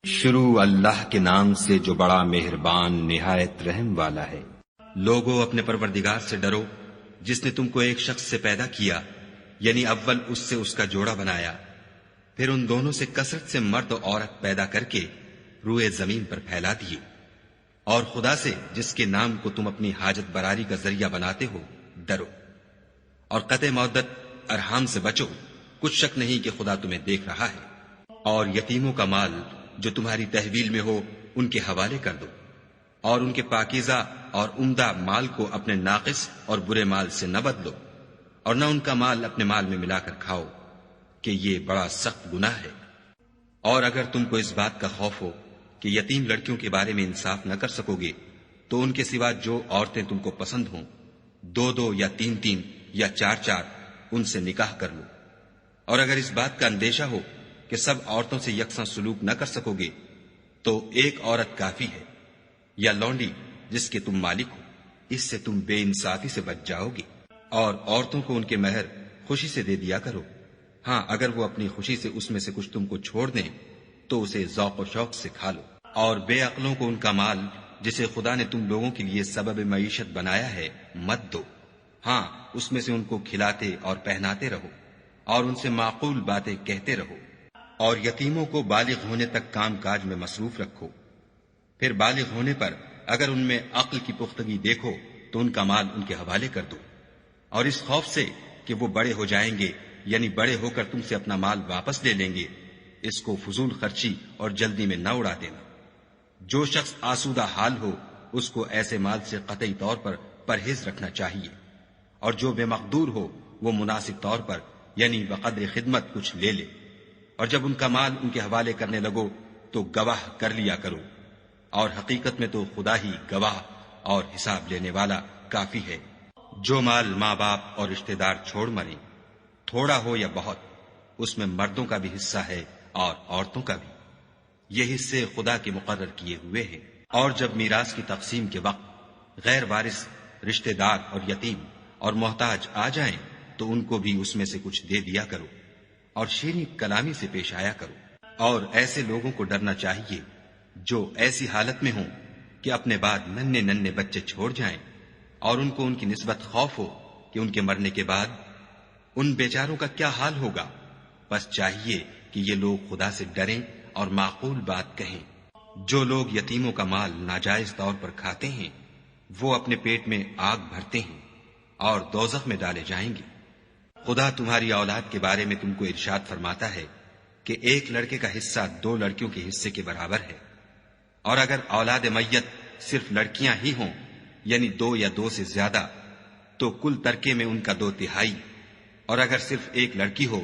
شروع اللہ کے نام سے جو بڑا مہربان نہایت رحم والا ہے۔ لوگو اپنے پروردگار سے ڈرو جس نے تم کو ایک شخص سے پیدا کیا، یعنی اول اس سے اس کا جوڑا بنایا، پھر ان دونوں سے کثرت سے مرد و عورت پیدا کر کے روئے زمین پر پھیلا دیے، اور خدا سے جس کے نام کو تم اپنی حاجت براری کا ذریعہ بناتے ہو ڈرو، اور قطع مودت ارحام سے بچو، کچھ شک نہیں کہ خدا تمہیں دیکھ رہا ہے۔ اور یتیموں کا مال جو تمہاری تحویل میں ہو ان کے حوالے کر دو، اور ان کے پاکیزہ اور عمدہ مال کو اپنے ناقص اور برے مال سے نہ بدلو، اور نہ ان کا مال اپنے مال میں ملا کر کھاؤ کہ یہ بڑا سخت گناہ ہے۔ اور اگر تم کو اس بات کا خوف ہو کہ یتیم لڑکیوں کے بارے میں انصاف نہ کر سکو گے تو ان کے سوا جو عورتیں تم کو پسند ہوں، دو دو یا تین تین یا چار چار ان سے نکاح کر لو۔ اور اگر اس بات کا اندیشہ ہو کہ سب عورتوں سے یکساں سلوک نہ کر سکو گے تو ایک عورت کافی ہے، یا لونڈی جس کے تم مالک ہو، اس سے تم بے انصافی سے بچ جاؤ گے۔ اور عورتوں کو ان کے مہر خوشی سے دے دیا کرو، ہاں اگر وہ اپنی خوشی سے اس میں سے کچھ تم کو چھوڑ دیں تو اسے ذوق و شوق سے کھا لو۔ اور بے عقلوں کو ان کا مال جسے خدا نے تم لوگوں کے لیے سبب معیشت بنایا ہے مت دو، ہاں اس میں سے ان کو کھلاتے اور پہناتے رہو، اور ان سے معقول باتیں کہتے رہو۔ اور یتیموں کو بالغ ہونے تک کام کاج میں مصروف رکھو، پھر بالغ ہونے پر اگر ان میں عقل کی پختگی دیکھو تو ان کا مال ان کے حوالے کر دو، اور اس خوف سے کہ وہ بڑے ہو جائیں گے، یعنی بڑے ہو کر تم سے اپنا مال واپس لے لیں گے، اس کو فضول خرچی اور جلدی میں نہ اڑا دینا۔ جو شخص آسودہ حال ہو اس کو ایسے مال سے قطعی طور پر پرہیز رکھنا چاہیے، اور جو بے مقدور ہو وہ مناسب طور پر یعنی بقدر خدمت کچھ لے لے، اور جب ان کا مال ان کے حوالے کرنے لگو تو گواہ کر لیا کرو، اور حقیقت میں تو خدا ہی گواہ اور حساب لینے والا کافی ہے۔ جو مال ماں باپ اور رشتہ دار چھوڑ مریں، تھوڑا ہو یا بہت، اس میں مردوں کا بھی حصہ ہے اور عورتوں کا بھی، یہ حصے خدا کے مقرر کیے ہوئے ہیں۔ اور جب میراث کی تقسیم کے وقت غیر وارث رشتہ دار اور یتیم اور محتاج آ جائیں تو ان کو بھی اس میں سے کچھ دے دیا کرو، اور شیریں کلامی سے پیش آیا کرو۔ اور ایسے لوگوں کو ڈرنا چاہیے جو ایسی حالت میں ہوں کہ اپنے بعد ننھے ننھے بچے چھوڑ جائیں، اور ان کو ان کی نسبت خوف ہو کہ ان کے مرنے کے بعد ان بیچاروں کا کیا حال ہوگا۔ بس چاہیے کہ یہ لوگ خدا سے ڈریں اور معقول بات کہیں۔ جو لوگ یتیموں کا مال ناجائز طور پر کھاتے ہیں وہ اپنے پیٹ میں آگ بھرتے ہیں اور دوزخ میں ڈالے جائیں گے۔ خدا تمہاری اولاد کے بارے میں تم کو ارشاد فرماتا ہے کہ ایک لڑکے کا حصہ دو لڑکیوں کے حصے کے برابر ہے، اور اگر اولاد میت صرف لڑکیاں ہی ہوں یعنی دو یا دو سے زیادہ تو کل ترکے میں ان کا 2/3، اور اگر صرف ایک لڑکی ہو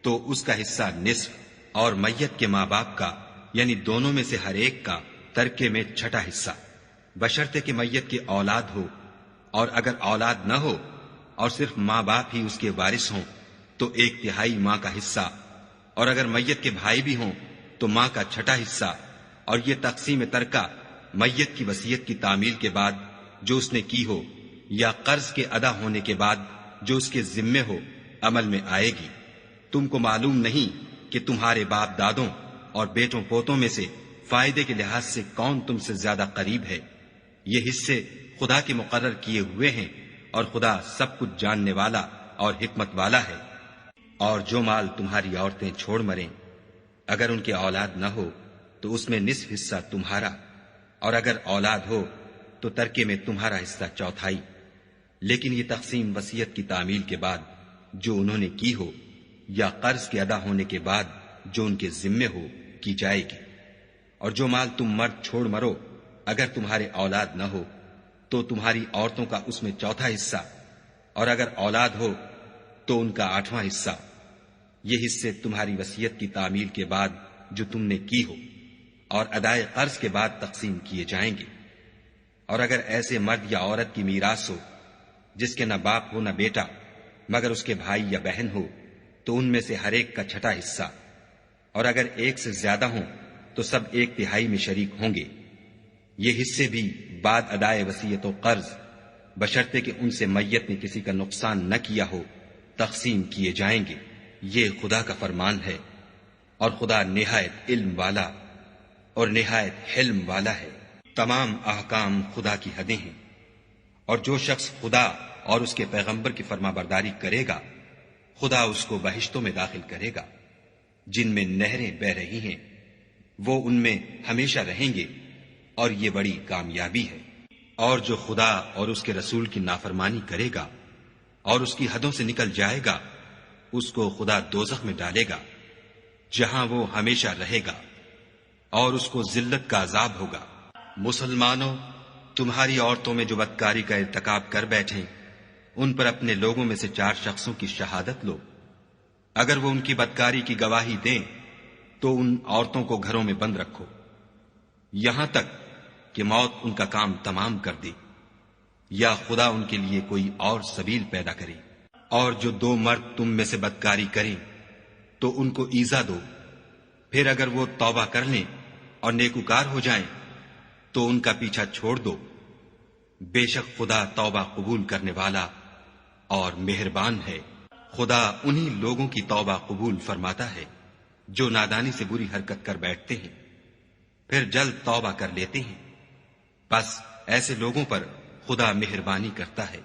تو اس کا حصہ نصف، اور میت کے ماں باپ کا یعنی دونوں میں سے ہر ایک کا ترکے میں 1/6 حصہ، بشرطے کہ میت کی اولاد ہو، اور اگر اولاد نہ ہو اور صرف ماں باپ ہی اس کے وارث ہوں تو 1/3 ماں کا حصہ، اور اگر میت کے بھائی بھی ہوں تو ماں کا 1/6 حصہ۔ اور یہ تقسیم ترکہ میت کی وصیت کی تعمیل کے بعد جو اس نے کی ہو یا قرض کے ادا ہونے کے بعد جو اس کے ذمے ہو عمل میں آئے گی۔ تم کو معلوم نہیں کہ تمہارے باپ دادوں اور بیٹوں پوتوں میں سے فائدے کے لحاظ سے کون تم سے زیادہ قریب ہے۔ یہ حصے خدا کے مقرر کیے ہوئے ہیں، اور خدا سب کچھ جاننے والا اور حکمت والا ہے۔ اور جو مال تمہاری عورتیں چھوڑ مریں، اگر ان کے اولاد نہ ہو تو اس میں نصف حصہ تمہارا، اور اگر اولاد ہو تو ترکے میں تمہارا حصہ 1/4۔ لیکن یہ تقسیم وصیت کی تعمیل کے بعد جو انہوں نے کی ہو یا قرض کے ادا ہونے کے بعد جو ان کے ذمے ہو کی جائے گی۔ اور جو مال تم مرد چھوڑ مرو اگر تمہارے اولاد نہ ہو تو تمہاری عورتوں کا اس میں 1/4 حصہ، اور اگر اولاد ہو تو ان کا 8واں حصہ۔ یہ حصے تمہاری وصیت کی تعمیل کے بعد جو تم نے کی ہو اور ادائے قرض کے بعد تقسیم کیے جائیں گے۔ اور اگر ایسے مرد یا عورت کی میراث ہو جس کے نہ باپ ہو نہ بیٹا مگر اس کے بھائی یا بہن ہو تو ان میں سے ہر ایک کا 1/6 حصہ، اور اگر ایک سے زیادہ ہوں تو سب 1/3 میں شریک ہوں گے۔ یہ حصے بھی بعد ادائے وصیت و قرض بشرطے کہ ان سے میت نے کسی کا نقصان نہ کیا ہو تقسیم کیے جائیں گے۔ یہ خدا کا فرمان ہے، اور خدا نہایت علم والا اور نہایت حلم والا ہے۔ تمام احکام خدا کی حدیں ہیں، اور جو شخص خدا اور اس کے پیغمبر کی فرما برداری کرے گا خدا اس کو بہشتوں میں داخل کرے گا جن میں نہریں بہ رہی ہیں، وہ ان میں ہمیشہ رہیں گے، اور یہ بڑی کامیابی ہے۔ اور جو خدا اور اس کے رسول کی نافرمانی کرے گا اور اس کی حدوں سے نکل جائے گا اس کو خدا دوزخ میں ڈالے گا جہاں وہ ہمیشہ رہے گا، اور اس کو ذلت کا عذاب ہوگا۔ مسلمانوں، تمہاری عورتوں میں جو بدکاری کا ارتکاب کر بیٹھیں ان پر اپنے لوگوں میں سے 4 شخصوں کی شہادت لو۔ اگر وہ ان کی بدکاری کی گواہی دیں تو ان عورتوں کو گھروں میں بند رکھو یہاں تک کہ موت ان کا کام تمام کر دے یا خدا ان کے لیے کوئی اور سبیل پیدا کرے۔ اور جو 2 مرد تم میں سے بدکاری کریں تو ان کو ایذا دو، پھر اگر وہ توبہ کر لیں اور نیکوکار ہو جائیں تو ان کا پیچھا چھوڑ دو۔ بے شک خدا توبہ قبول کرنے والا اور مہربان ہے۔ خدا انہی لوگوں کی توبہ قبول فرماتا ہے جو نادانی سے بری حرکت کر بیٹھتے ہیں پھر جلد توبہ کر لیتے ہیں، بس ایسے لوگوں پر خدا مہربانی کرتا ہے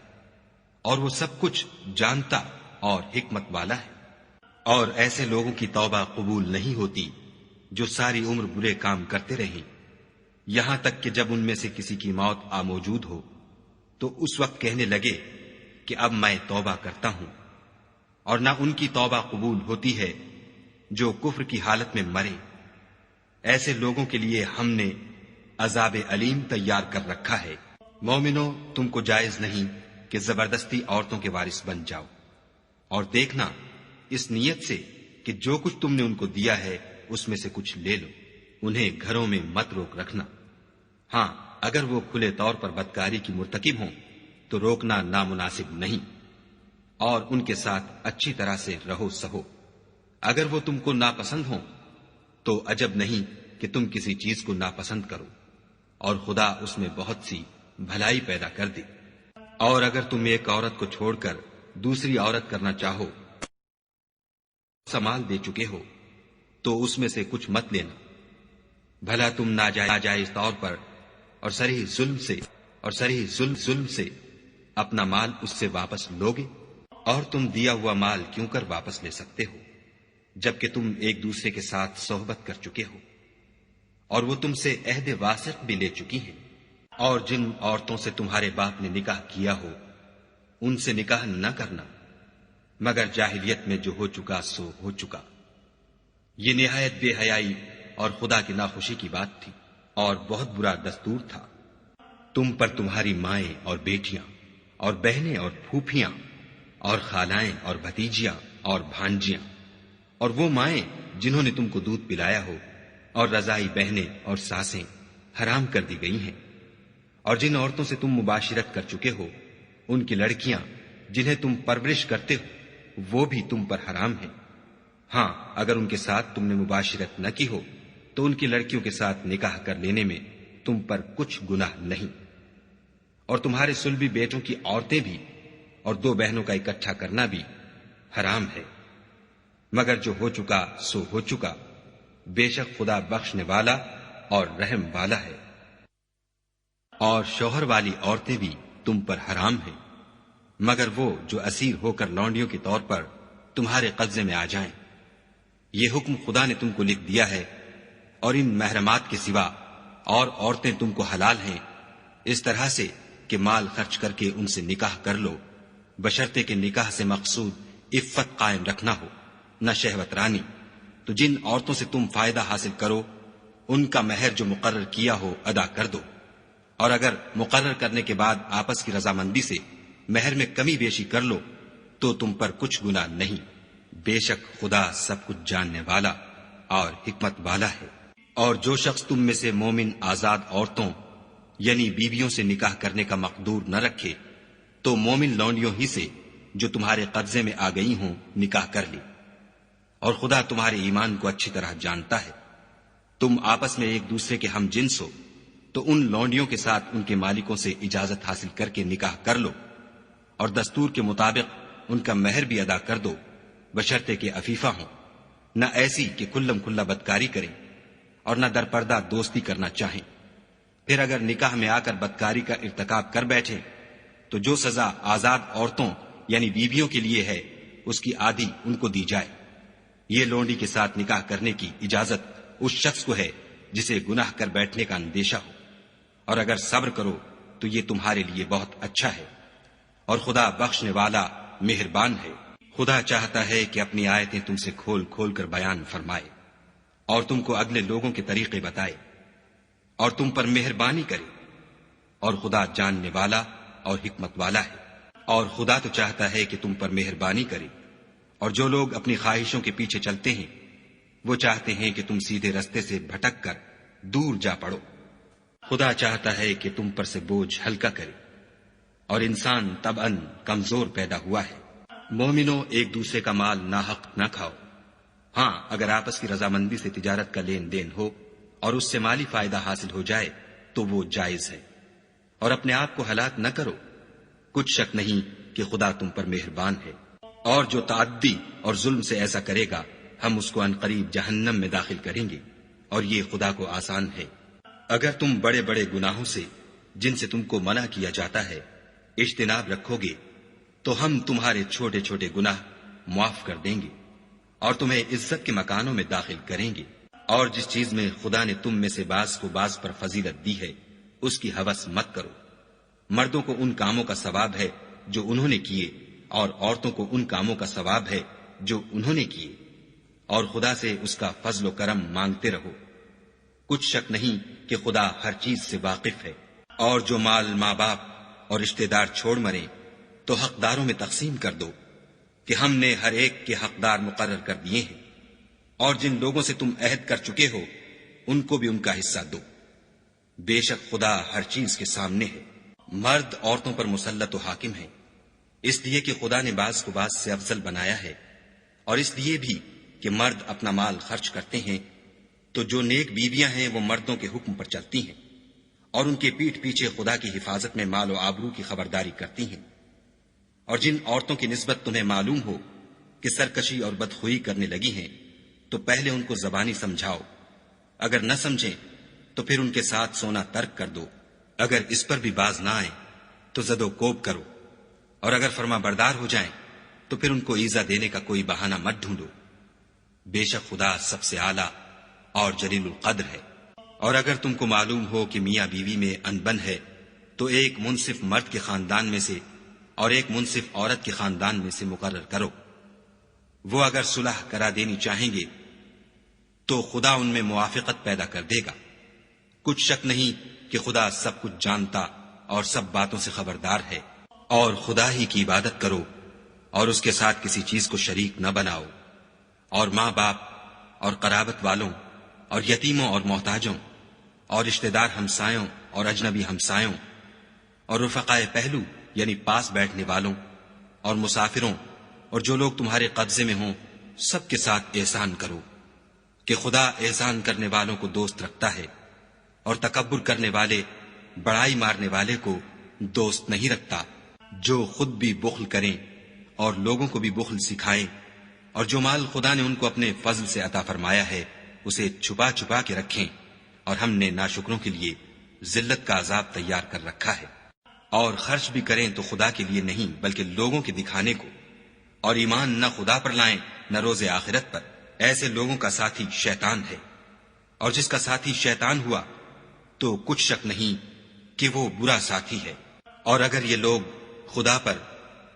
اور وہ سب کچھ جانتا اور حکمت والا ہے۔ اور ایسے لوگوں کی توبہ قبول نہیں ہوتی جو ساری عمر برے کام کرتے رہیں یہاں تک کہ جب ان میں سے کسی کی موت آ موجود ہو تو اس وقت کہنے لگے کہ اب میں توبہ کرتا ہوں۔ اور نہ ان کی توبہ قبول ہوتی ہے جو کفر کی حالت میں مرے۔ ایسے لوگوں کے لیے ہم نے عذاب علیم تیار کر رکھا ہے۔ مومنو، تم کو جائز نہیں کہ زبردستی عورتوں کے وارث بن جاؤ، اور دیکھنا اس نیت سے کہ جو کچھ تم نے ان کو دیا ہے اس میں سے کچھ لے لو۔ انہیں گھروں میں مت روک رکھنا، ہاں اگر وہ کھلے طور پر بدکاری کی مرتکب ہوں تو روکنا نامناسب نہیں، اور ان کے ساتھ اچھی طرح سے رہو سہو۔ اگر وہ تم کو ناپسند ہوں تو عجب نہیں کہ تم کسی چیز کو ناپسند کرو، اور خدا اس میں بہت سی بھلائی پیدا کر دے۔ اور اگر تم ایک عورت کو چھوڑ کر دوسری عورت کرنا چاہو، سمال دے چکے ہو تو اس میں سے کچھ مت لینا، بھلا تم ناجائز طور پر اور صریح ظلم سے اپنا مال اس سے واپس لوگے؟ اور تم دیا ہوا مال کیوں کر واپس لے سکتے ہو جبکہ تم ایک دوسرے کے ساتھ صحبت کر چکے ہو، اور وہ تم سے عہد واسق بھی لے چکی ہیں۔ اور جن عورتوں سے تمہارے باپ نے نکاح کیا ہو ان سے نکاح نہ کرنا مگر جاہلیت میں جو ہو چکا سو ہو چکا۔ یہ نہایت بے حیائی اور خدا کی ناخوشی کی بات تھی اور بہت برا دستور تھا۔ تم پر تمہاری مائیں اور بیٹیاں اور بہنیں اور پھوپھیاں اور خالائیں اور بھتیجیاں اور بھانجیاں اور وہ مائیں جنہوں نے تم کو دودھ پلایا ہو اور رضائی بہنیں اور ساسیں حرام کر دی گئی ہیں۔ اور جن عورتوں سے تم مباشرت کر چکے ہو ان کی لڑکیاں جنہیں تم پرورش کرتے ہو وہ بھی تم پر حرام ہیں، ہاں اگر ان کے ساتھ تم نے مباشرت نہ کی ہو تو ان کی لڑکیوں کے ساتھ نکاح کر لینے میں تم پر کچھ گناہ نہیں۔ اور تمہارے صلبی بیٹوں کی عورتیں بھی اور 2 بہنوں کا اکٹھا کرنا بھی حرام ہے، مگر جو ہو چکا سو ہو چکا، بے شک خدا بخشنے والا اور رحم والا ہے۔ اور شوہر والی عورتیں بھی تم پر حرام ہیں مگر وہ جو اسیر ہو کر لونڈیوں کے طور پر تمہارے قبضے میں آ جائیں۔ یہ حکم خدا نے تم کو لکھ دیا ہے، اور ان محرمات کے سوا اور عورتیں تم کو حلال ہیں اس طرح سے کہ مال خرچ کر کے ان سے نکاح کر لو، بشرطے کہ نکاح سے مقصود عفت قائم رکھنا ہو، نہ شہوت رانی۔ تو جن عورتوں سے تم فائدہ حاصل کرو ان کا مہر جو مقرر کیا ہو ادا کر دو، اور اگر مقرر کرنے کے بعد آپس کی رضامندی سے مہر میں کمی بیشی کر لو تو تم پر کچھ گناہ نہیں، بے شک خدا سب کچھ جاننے والا اور حکمت والا ہے۔ اور جو شخص تم میں سے مومن آزاد عورتوں یعنی بیویوں سے نکاح کرنے کا مقدور نہ رکھے تو مومن لونڈیوں ہی سے جو تمہارے قبضے میں آ گئی ہوں نکاح کر لی، اور خدا تمہارے ایمان کو اچھی طرح جانتا ہے۔ تم آپس میں ایک دوسرے کے ہم جنس ہو تو ان لونڈیوں کے ساتھ ان کے مالکوں سے اجازت حاصل کر کے نکاح کر لو، اور دستور کے مطابق ان کا مہر بھی ادا کر دو، بشرطے کہ عفیفہ ہوں، نہ ایسی کہ کھلم کھلا بدکاری کریں، اور نہ درپردہ دوستی کرنا چاہیں۔ پھر اگر نکاح میں آ کر بدکاری کا ارتکاب کر بیٹھے تو جو سزا آزاد عورتوں یعنی بیویوں کے لیے ہے اس کی آدھی ان کو دی جائے۔ یہ لونڈی کے ساتھ نکاح کرنے کی اجازت اس شخص کو ہے جسے گناہ کر بیٹھنے کا اندیشہ ہو، اور اگر صبر کرو تو یہ تمہارے لیے بہت اچھا ہے، اور خدا بخشنے والا مہربان ہے۔ خدا چاہتا ہے کہ اپنی آیتیں تم سے کھول کھول کر بیان فرمائے اور تم کو اگلے لوگوں کے طریقے بتائے اور تم پر مہربانی کرے، اور خدا جاننے والا اور حکمت والا ہے۔ اور خدا تو چاہتا ہے کہ تم پر مہربانی کرے، اور جو لوگ اپنی خواہشوں کے پیچھے چلتے ہیں وہ چاہتے ہیں کہ تم سیدھے رستے سے بھٹک کر دور جا پڑو۔ خدا چاہتا ہے کہ تم پر سے بوجھ ہلکا کرے، اور انسان طبعاً کمزور پیدا ہوا ہے۔ مومنوں، ایک دوسرے کا مال ناحق نہ کھاؤ۔ ہاں، اگر آپس کی رضامندی سے تجارت کا لین دین ہو اور اس سے مالی فائدہ حاصل ہو جائے تو وہ جائز ہے، اور اپنے آپ کو ہلاک نہ کرو۔ کچھ شک نہیں کہ خدا تم پر مہربان ہے، اور جو تعدی اور ظلم سے ایسا کرے گا ہم اس کو عنقریب جہنم میں داخل کریں گے، اور یہ خدا کو آسان ہے۔ اگر تم بڑے بڑے گناہوں سے جن سے تم کو منع کیا جاتا ہے اجتناب رکھو گے تو ہم تمہارے چھوٹے چھوٹے گناہ معاف کر دیں گے اور تمہیں عزت کے مکانوں میں داخل کریں گے۔ اور جس چیز میں خدا نے تم میں سے بعض کو بعض پر فضیلت دی ہے اس کی ہوس مت کرو۔ مردوں کو ان کاموں کا ثواب ہے جو انہوں نے کیے، اور عورتوں کو ان کاموں کا ثواب ہے جو انہوں نے کیے، اور خدا سے اس کا فضل و کرم مانگتے رہو۔ کچھ شک نہیں کہ خدا ہر چیز سے واقف ہے۔ اور جو مال ماں باپ اور رشتہ دار چھوڑ مریں تو حقداروں میں تقسیم کر دو کہ ہم نے ہر ایک کے حقدار مقرر کر دیے ہیں، اور جن لوگوں سے تم عہد کر چکے ہو ان کو بھی ان کا حصہ دو۔ بے شک خدا ہر چیز کے سامنے ہے۔ مرد عورتوں پر مسلط و حاکم ہیں، اس لیے کہ خدا نے بعض کو بعض سے افضل بنایا ہے، اور اس لیے بھی کہ مرد اپنا مال خرچ کرتے ہیں تو جو نیک بیویاں ہیں وہ مردوں کے حکم پر چلتی ہیں اور ان کے پیٹھ پیچھے خدا کی حفاظت میں مال و آبرو کی خبرداری کرتی ہیں۔ اور جن عورتوں کی نسبت تمہیں معلوم ہو کہ سرکشی اور بدخوئی کرنے لگی ہیں تو پہلے ان کو زبانی سمجھاؤ، اگر نہ سمجھیں تو پھر ان کے ساتھ سونا ترک کر دو۔ اگر اس پر بھی باز نہ آئیں تو زد و کوب کرو، اور اگر فرما بردار ہو جائیں تو پھر ان کو ایذا دینے کا کوئی بہانہ مت ڈھونڈو۔ بے شک خدا سب سے اعلیٰ اور جلیل القدر ہے۔ اور اگر تم کو معلوم ہو کہ میاں بیوی میں انبن ہے تو ایک منصف مرد کے خاندان میں سے اور ایک منصف عورت کے خاندان میں سے مقرر کرو۔ وہ اگر صلح کرا دینی چاہیں گے تو خدا ان میں موافقت پیدا کر دے گا۔ کچھ شک نہیں کہ خدا سب کچھ جانتا اور سب باتوں سے خبردار ہے۔ اور خدا ہی کی عبادت کرو اور اس کے ساتھ کسی چیز کو شریک نہ بناؤ، اور ماں باپ اور قرابت والوں اور یتیموں اور محتاجوں اور رشتہ دار ہمسایوں اور اجنبی ہمسایوں اور رفقائے پہلو یعنی پاس بیٹھنے والوں اور مسافروں اور جو لوگ تمہارے قبضے میں ہوں سب کے ساتھ احسان کرو، کہ خدا احسان کرنے والوں کو دوست رکھتا ہے اور تکبر کرنے والے بڑائی مارنے والے کو دوست نہیں رکھتا۔ جو خود بھی بخل کریں اور لوگوں کو بھی بخل سکھائیں، اور جو مال خدا نے ان کو اپنے فضل سے عطا فرمایا ہے اسے چھپا چھپا کے رکھیں، اور ہم نے ناشکروں کے لیے ذلت کا عذاب تیار کر رکھا ہے۔ اور خرچ بھی کریں تو خدا کے لیے نہیں بلکہ لوگوں کے دکھانے کو، اور ایمان نہ خدا پر لائیں نہ روز آخرت پر۔ ایسے لوگوں کا ساتھی شیطان ہے، اور جس کا ساتھی شیطان ہوا تو کچھ شک نہیں کہ وہ برا ساتھی ہے۔ اور اگر یہ لوگ خدا پر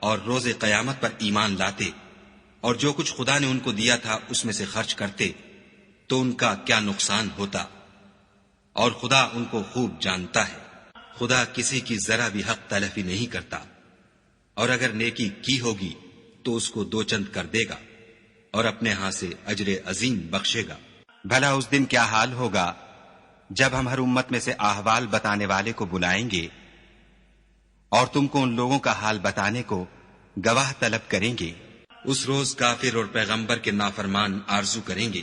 اور روز قیامت پر ایمان لاتے اور جو کچھ خدا نے ان کو دیا تھا اس میں سے خرچ کرتے تو ان کا کیا نقصان ہوتا، اور خدا ان کو خوب جانتا ہے۔ خدا کسی کی ذرا بھی حق تلفی نہیں کرتا، اور اگر نیکی کی ہوگی تو اس کو دو چند کر دے گا اور اپنے ہاں سے اجر عظیم بخشے گا۔ بھلا اس دن کیا حال ہوگا جب ہم ہر امت میں سے احوال بتانے والے کو بلائیں گے اور تم کو ان لوگوں کا حال بتانے کو گواہ طلب کریں گے۔ اس روز کافر اور پیغمبر کے نافرمان آرزو کریں گے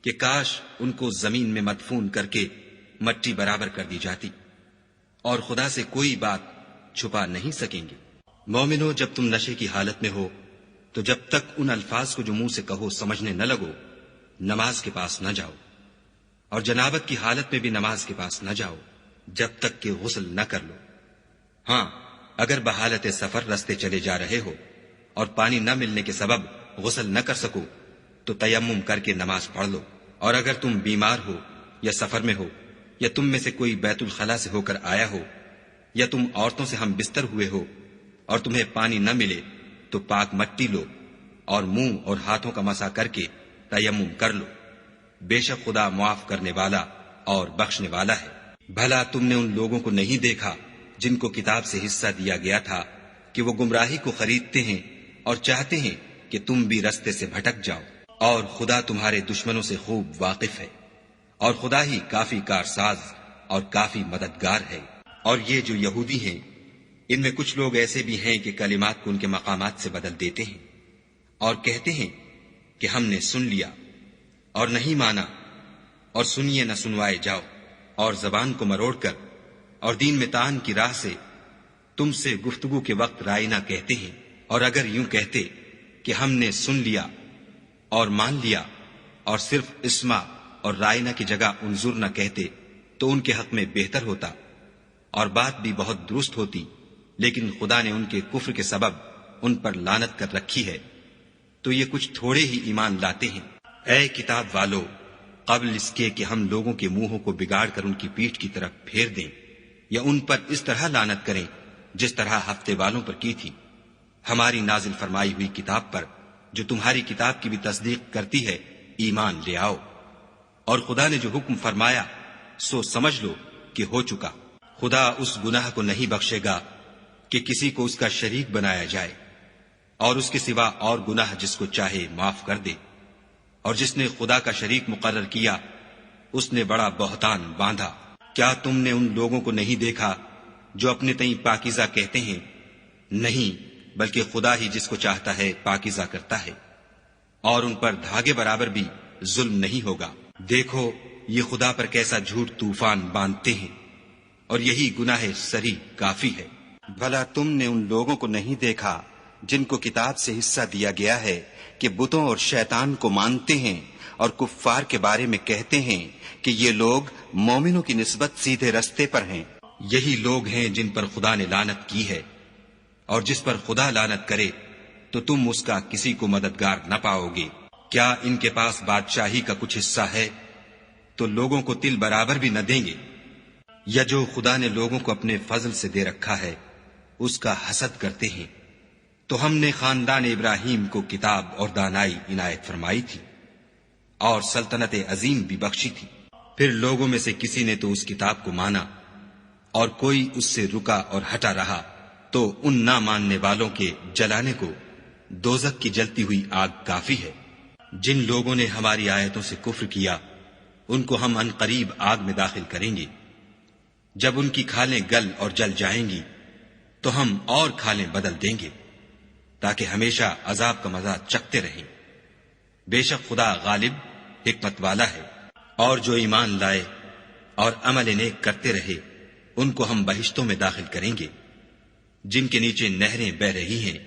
کہ کاش ان کو زمین میں مدفون کر کے مٹی برابر کر دی جاتی، اور خدا سے کوئی بات چھپا نہیں سکیں گے۔ مومنو، جب تم نشے کی حالت میں ہو تو جب تک ان الفاظ کو جو منہ سے کہو سمجھنے نہ لگو نماز کے پاس نہ جاؤ، اور جنابت کی حالت میں بھی نماز کے پاس نہ جاؤ جب تک کہ غسل نہ کر لو۔ ہاں، اگر بحالت سفر رستے چلے جا رہے ہو اور پانی نہ ملنے کے سبب غسل نہ کر سکو تو تیمم کر کے نماز پڑھ لو۔ اور اگر تم بیمار ہو یا سفر میں ہو یا تم میں سے کوئی بیت الخلا سے ہو کر آیا ہو یا تم عورتوں سے ہم بستر ہوئے ہو اور تمہیں پانی نہ ملے تو پاک مٹی لو اور منہ اور ہاتھوں کا مسح کر کے تیمم کر لو۔ بے شک خدا معاف کرنے والا اور بخشنے والا ہے۔ بھلا تم نے ان لوگوں کو نہیں دیکھا جن کو کتاب سے حصہ دیا گیا تھا کہ وہ گمراہی کو خریدتے ہیں اور چاہتے ہیں کہ تم بھی رستے سے بھٹک جاؤ، اور خدا تمہارے دشمنوں سے خوب واقف ہے، اور خدا ہی کافی کارساز اور کافی مددگار ہے۔ اور یہ جو یہودی ہیں، ان میں کچھ لوگ ایسے بھی ہیں کہ کلمات کو ان کے مقامات سے بدل دیتے ہیں اور کہتے ہیں کہ ہم نے سن لیا اور نہیں مانا، اور سنیے نہ سنوائے جاؤ، اور زبان کو مروڑ کر اور دین میں تان کی راہ سے تم سے گفتگو کے وقت رائنا کہتے ہیں۔ اور اگر یوں کہتے کہ ہم نے سن لیا اور مان لیا اور صرف اسما اور رائنا کی جگہ انظر نہ کہتے تو ان کے حق میں بہتر ہوتا اور بات بھی بہت درست ہوتی، لیکن خدا نے ان کے کفر کے سبب ان پر لعنت کر رکھی ہے، تو یہ کچھ تھوڑے ہی ایمان لاتے ہیں۔ اے کتاب والو، قبل اس کے کہ ہم لوگوں کے منہوں کو بگاڑ کر ان کی پیٹھ کی طرف پھیر دیں یا ان پر اس طرح لعنت کریں جس طرح ہفتے والوں پر کی تھی، ہماری نازل فرمائی ہوئی کتاب پر جو تمہاری کتاب کی بھی تصدیق کرتی ہے ایمان لے آؤ۔ اور خدا نے جو حکم فرمایا سو سمجھ لو کہ ہو چکا۔ خدا اس گناہ کو نہیں بخشے گا کہ کسی کو اس کا شریک بنایا جائے، اور اس کے سوا اور گناہ جس کو چاہے معاف کر دے، اور جس نے خدا کا شریک مقرر کیا اس نے بڑا بہتان باندھا۔ کیا تم نے ان لوگوں کو نہیں دیکھا جو اپنے تئیں پاکیزہ کہتے ہیں؟ نہیں، بلکہ خدا ہی جس کو چاہتا ہے پاکیزہ کرتا ہے، اور ان پر دھاگے برابر بھی ظلم نہیں ہوگا۔ دیکھو یہ خدا پر کیسا جھوٹ طوفان باندھتے ہیں، اور یہی گناہ سری کافی ہے۔ بھلا تم نے ان لوگوں کو نہیں دیکھا جن کو کتاب سے حصہ دیا گیا ہے کہ بتوں اور شیطان کو مانتے ہیں اور کفار کے بارے میں کہتے ہیں کہ یہ لوگ مومنوں کی نسبت سیدھے رستے پر ہیں؟ یہی لوگ ہیں جن پر خدا نے لعنت کی ہے، اور جس پر خدا لعنت کرے تو تم اس کا کسی کو مددگار نہ پاؤ گے۔ کیا ان کے پاس بادشاہی کا کچھ حصہ ہے تو لوگوں کو تل برابر بھی نہ دیں گے؟ یا جو خدا نے لوگوں کو اپنے فضل سے دے رکھا ہے اس کا حسد کرتے ہیں؟ تو ہم نے خاندان ابراہیم کو کتاب اور دانائی عنایت فرمائی تھی اور سلطنت عظیم بھی بخشی تھی۔ پھر لوگوں میں سے کسی نے تو اس کتاب کو مانا اور کوئی اس سے رکا اور ہٹا رہا، تو ان نہ ماننے والوں کے جلانے کو دوزخ کی جلتی ہوئی آگ کافی ہے۔ جن لوگوں نے ہماری آیتوں سے کفر کیا ان کو ہم عنقریب آگ میں داخل کریں گے۔ جب ان کی کھالیں گل اور جل جائیں گی تو ہم اور کھالیں بدل دیں گے تاکہ ہمیشہ عذاب کا مزہ چکھتے رہیں۔ بے شک خدا غالب حکمت والا ہے۔ اور جو ایمان لائے اور عمل نیک کرتے رہے ان کو ہم بہشتوں میں داخل کریں گے جن کے نیچے نہریں بہ رہی ہیں،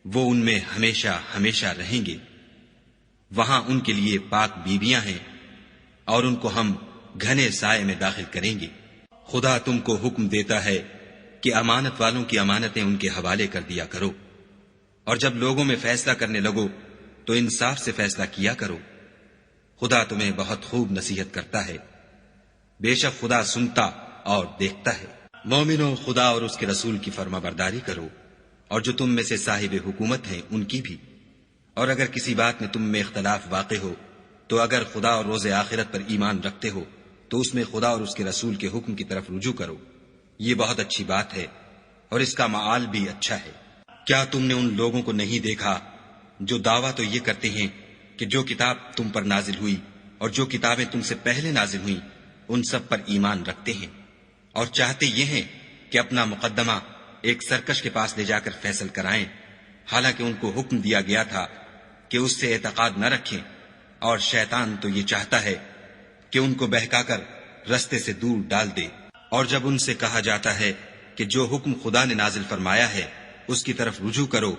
وہ ان میں ہمیشہ ہمیشہ رہیں گے۔ وہاں ان کے لیے پاک بیویاں ہیں اور ان کو ہم گھنے سائے میں داخل کریں گے۔ خدا تم کو حکم دیتا ہے کہ امانت والوں کی امانتیں ان کے حوالے کر دیا کرو، اور جب لوگوں میں فیصلہ کرنے لگو تو انصاف سے فیصلہ کیا کرو۔ خدا تمہیں بہت خوب نصیحت کرتا ہے، بے شک خدا سنتا اور دیکھتا ہے۔ مومنو، خدا اور اس کے رسول کی فرما برداری کرو، اور جو تم میں سے صاحب حکومت ہیں ان کی بھی۔ اور اگر کسی بات میں تم میں اختلاف واقع ہو تو اگر خدا اور روز آخرت پر ایمان رکھتے ہو تو اس میں خدا اور اس کے رسول کے حکم کی طرف رجوع کرو، یہ بہت اچھی بات ہے اور اس کا معال بھی اچھا ہے۔ کیا تم نے ان لوگوں کو نہیں دیکھا جو دعویٰ تو یہ کرتے ہیں کہ جو کتاب تم پر نازل ہوئی اور جو کتابیں تم سے پہلے نازل ہوئیں ان سب پر ایمان رکھتے ہیں، اور چاہتے یہ ہیں کہ اپنا مقدمہ ایک سرکش کے پاس لے جا کر فیصل کرائیں، حالانکہ ان کو حکم دیا گیا تھا کہ اس سے اعتقاد نہ رکھیں، اور شیطان تو یہ چاہتا ہے کہ ان کو بہکا کر رستے سے دور ڈال دے۔ اور جب ان سے کہا جاتا ہے کہ جو حکم خدا نے نازل فرمایا ہے اس کی طرف رجوع کرو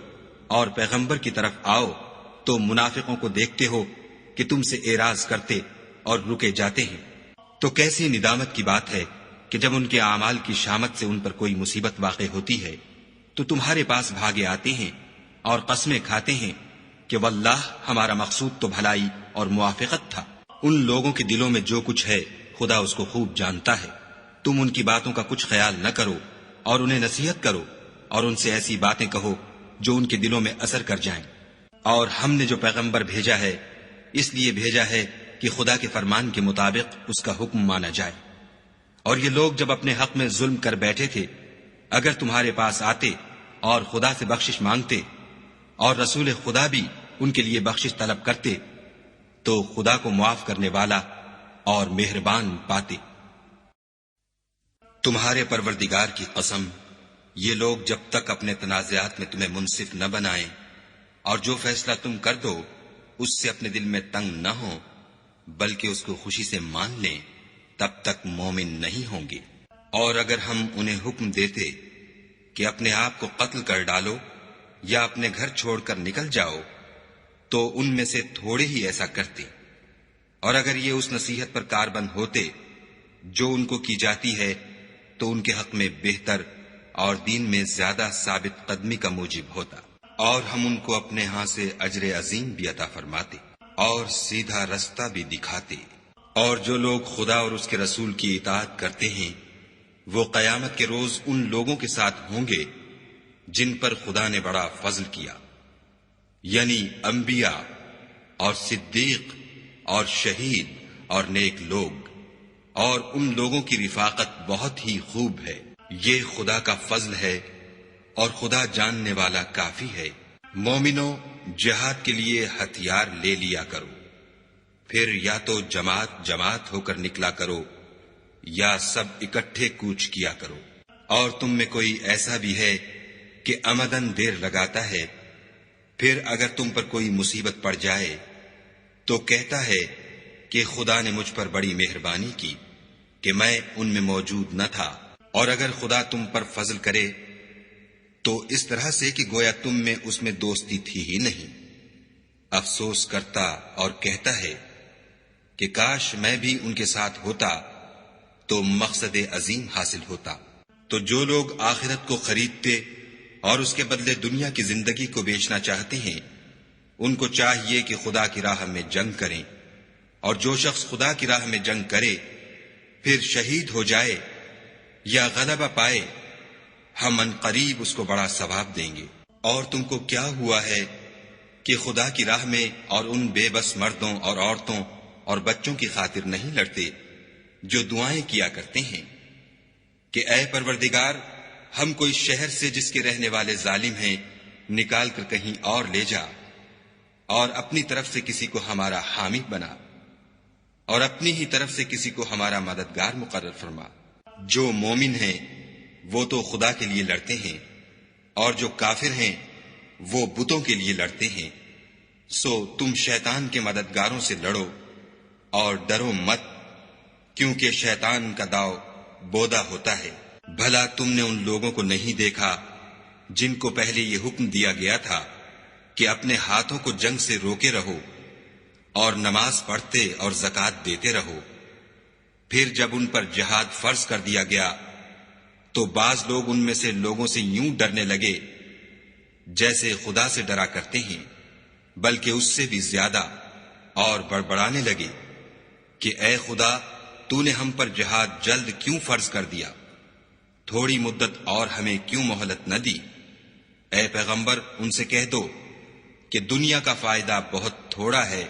اور پیغمبر کی طرف آؤ، تو منافقوں کو دیکھتے ہو کہ تم سے اعراض کرتے اور رکے جاتے ہیں، تو کیسی ندامت کی بات ہے کہ جب ان کے اعمال کی شامت سے ان پر کوئی مصیبت واقع ہوتی ہے تو تمہارے پاس بھاگے آتے ہیں اور قسمیں کھاتے ہیں کہ واللہ ہمارا مقصود تو بھلائی اور موافقت تھا۔ ان لوگوں کے دلوں میں جو کچھ ہے خدا اس کو خوب جانتا ہے۔ تم ان کی باتوں کا کچھ خیال نہ کرو اور انہیں نصیحت کرو اور ان سے ایسی باتیں کہو جو ان کے دلوں میں اثر کر جائیں۔ اور ہم نے جو پیغمبر بھیجا ہے اس لیے بھیجا ہے کہ خدا کے فرمان کے مطابق اس کا حکم مانا جائے۔ اور یہ لوگ جب اپنے حق میں ظلم کر بیٹھے تھے، اگر تمہارے پاس آتے اور خدا سے بخشش مانگتے اور رسول خدا بھی ان کے لیے بخشش طلب کرتے تو خدا کو معاف کرنے والا اور مہربان پاتے۔ تمہارے پروردگار کی قسم، یہ لوگ جب تک اپنے تنازعات میں تمہیں منصف نہ بنائیں اور جو فیصلہ تم کر دو اس سے اپنے دل میں تنگ نہ ہو بلکہ اس کو خوشی سے مان لیں، تب تک مومن نہیں ہوں گے۔ اور اگر ہم انہیں حکم دیتے کہ اپنے آپ کو قتل کر ڈالو یا اپنے گھر چھوڑ کر نکل جاؤ تو ان میں سے تھوڑے ہی ایسا کرتے، اور اگر یہ اس نصیحت پر کاربند ہوتے جو ان کو کی جاتی ہے تو ان کے حق میں بہتر اور دین میں زیادہ ثابت قدمی کا موجب ہوتا، اور ہم ان کو اپنے ہاں سے اجر عظیم بھی عطا فرماتے اور سیدھا رستہ بھی دکھاتے۔ اور جو لوگ خدا اور اس کے رسول کی اطاعت کرتے ہیں وہ قیامت کے روز ان لوگوں کے ساتھ ہوں گے جن پر خدا نے بڑا فضل کیا، یعنی انبیاء اور صدیق اور شہید اور نیک لوگ، اور ان لوگوں کی رفاقت بہت ہی خوب ہے۔ یہ خدا کا فضل ہے اور خدا جاننے والا کافی ہے۔ مومنو، جہاد کے لیے ہتھیار لے لیا کرو، پھر یا تو جماعت جماعت ہو کر نکلا کرو یا سب اکٹھے کوچ کیا کرو۔ اور تم میں کوئی ایسا بھی ہے کہ امدن دیر لگاتا ہے، پھر اگر تم پر کوئی مصیبت پڑ جائے تو کہتا ہے کہ خدا نے مجھ پر بڑی مہربانی کی کہ میں ان میں موجود نہ تھا۔ اور اگر خدا تم پر فضل کرے تو اس طرح سے کہ گویا تم میں اس میں دوستی تھی ہی نہیں، افسوس کرتا اور کہتا ہے کہ کاش میں بھی ان کے ساتھ ہوتا تو مقصد عظیم حاصل ہوتا۔ تو جو لوگ آخرت کو خریدتے اور اس کے بدلے دنیا کی زندگی کو بیچنا چاہتے ہیں ان کو چاہیے کہ خدا کی راہ میں جنگ کریں، اور جو شخص خدا کی راہ میں جنگ کرے پھر شہید ہو جائے یا غلبہ پائے ہم ان قریب اس کو بڑا ثواب دیں گے۔ اور تم کو کیا ہوا ہے کہ خدا کی راہ میں اور ان بے بس مردوں اور عورتوں اور بچوں کی خاطر نہیں لڑتے جو دعائیں کیا کرتے ہیں کہ اے پروردگار، ہم کوئی شہر سے جس کے رہنے والے ظالم ہیں نکال کر کہیں اور لے جا، اور اپنی طرف سے کسی کو ہمارا حامی بنا، اور اپنی ہی طرف سے کسی کو ہمارا مددگار مقرر فرما۔ جو مومن ہیں وہ تو خدا کے لیے لڑتے ہیں، اور جو کافر ہیں وہ بتوں کے لیے لڑتے ہیں۔ سو تم شیطان کے مددگاروں سے لڑو اور ڈرو مت، کیونکہ شیطان کا داؤ بودا ہوتا ہے۔ بھلا تم نے ان لوگوں کو نہیں دیکھا جن کو پہلے یہ حکم دیا گیا تھا کہ اپنے ہاتھوں کو جنگ سے روکے رہو اور نماز پڑھتے اور زکوٰۃ دیتے رہو، پھر جب ان پر جہاد فرض کر دیا گیا تو بعض لوگ ان میں سے لوگوں سے یوں ڈرنے لگے جیسے خدا سے ڈرا کرتے ہیں، بلکہ اس سے بھی زیادہ، اور بڑبڑانے لگے کہ اے خدا، تو نے ہم پر جہاد جلد کیوں فرض کر دیا؟ تھوڑی مدت اور ہمیں کیوں مہلت نہ دی؟ اے پیغمبر، ان سے کہہ دو کہ دنیا کا فائدہ بہت تھوڑا ہے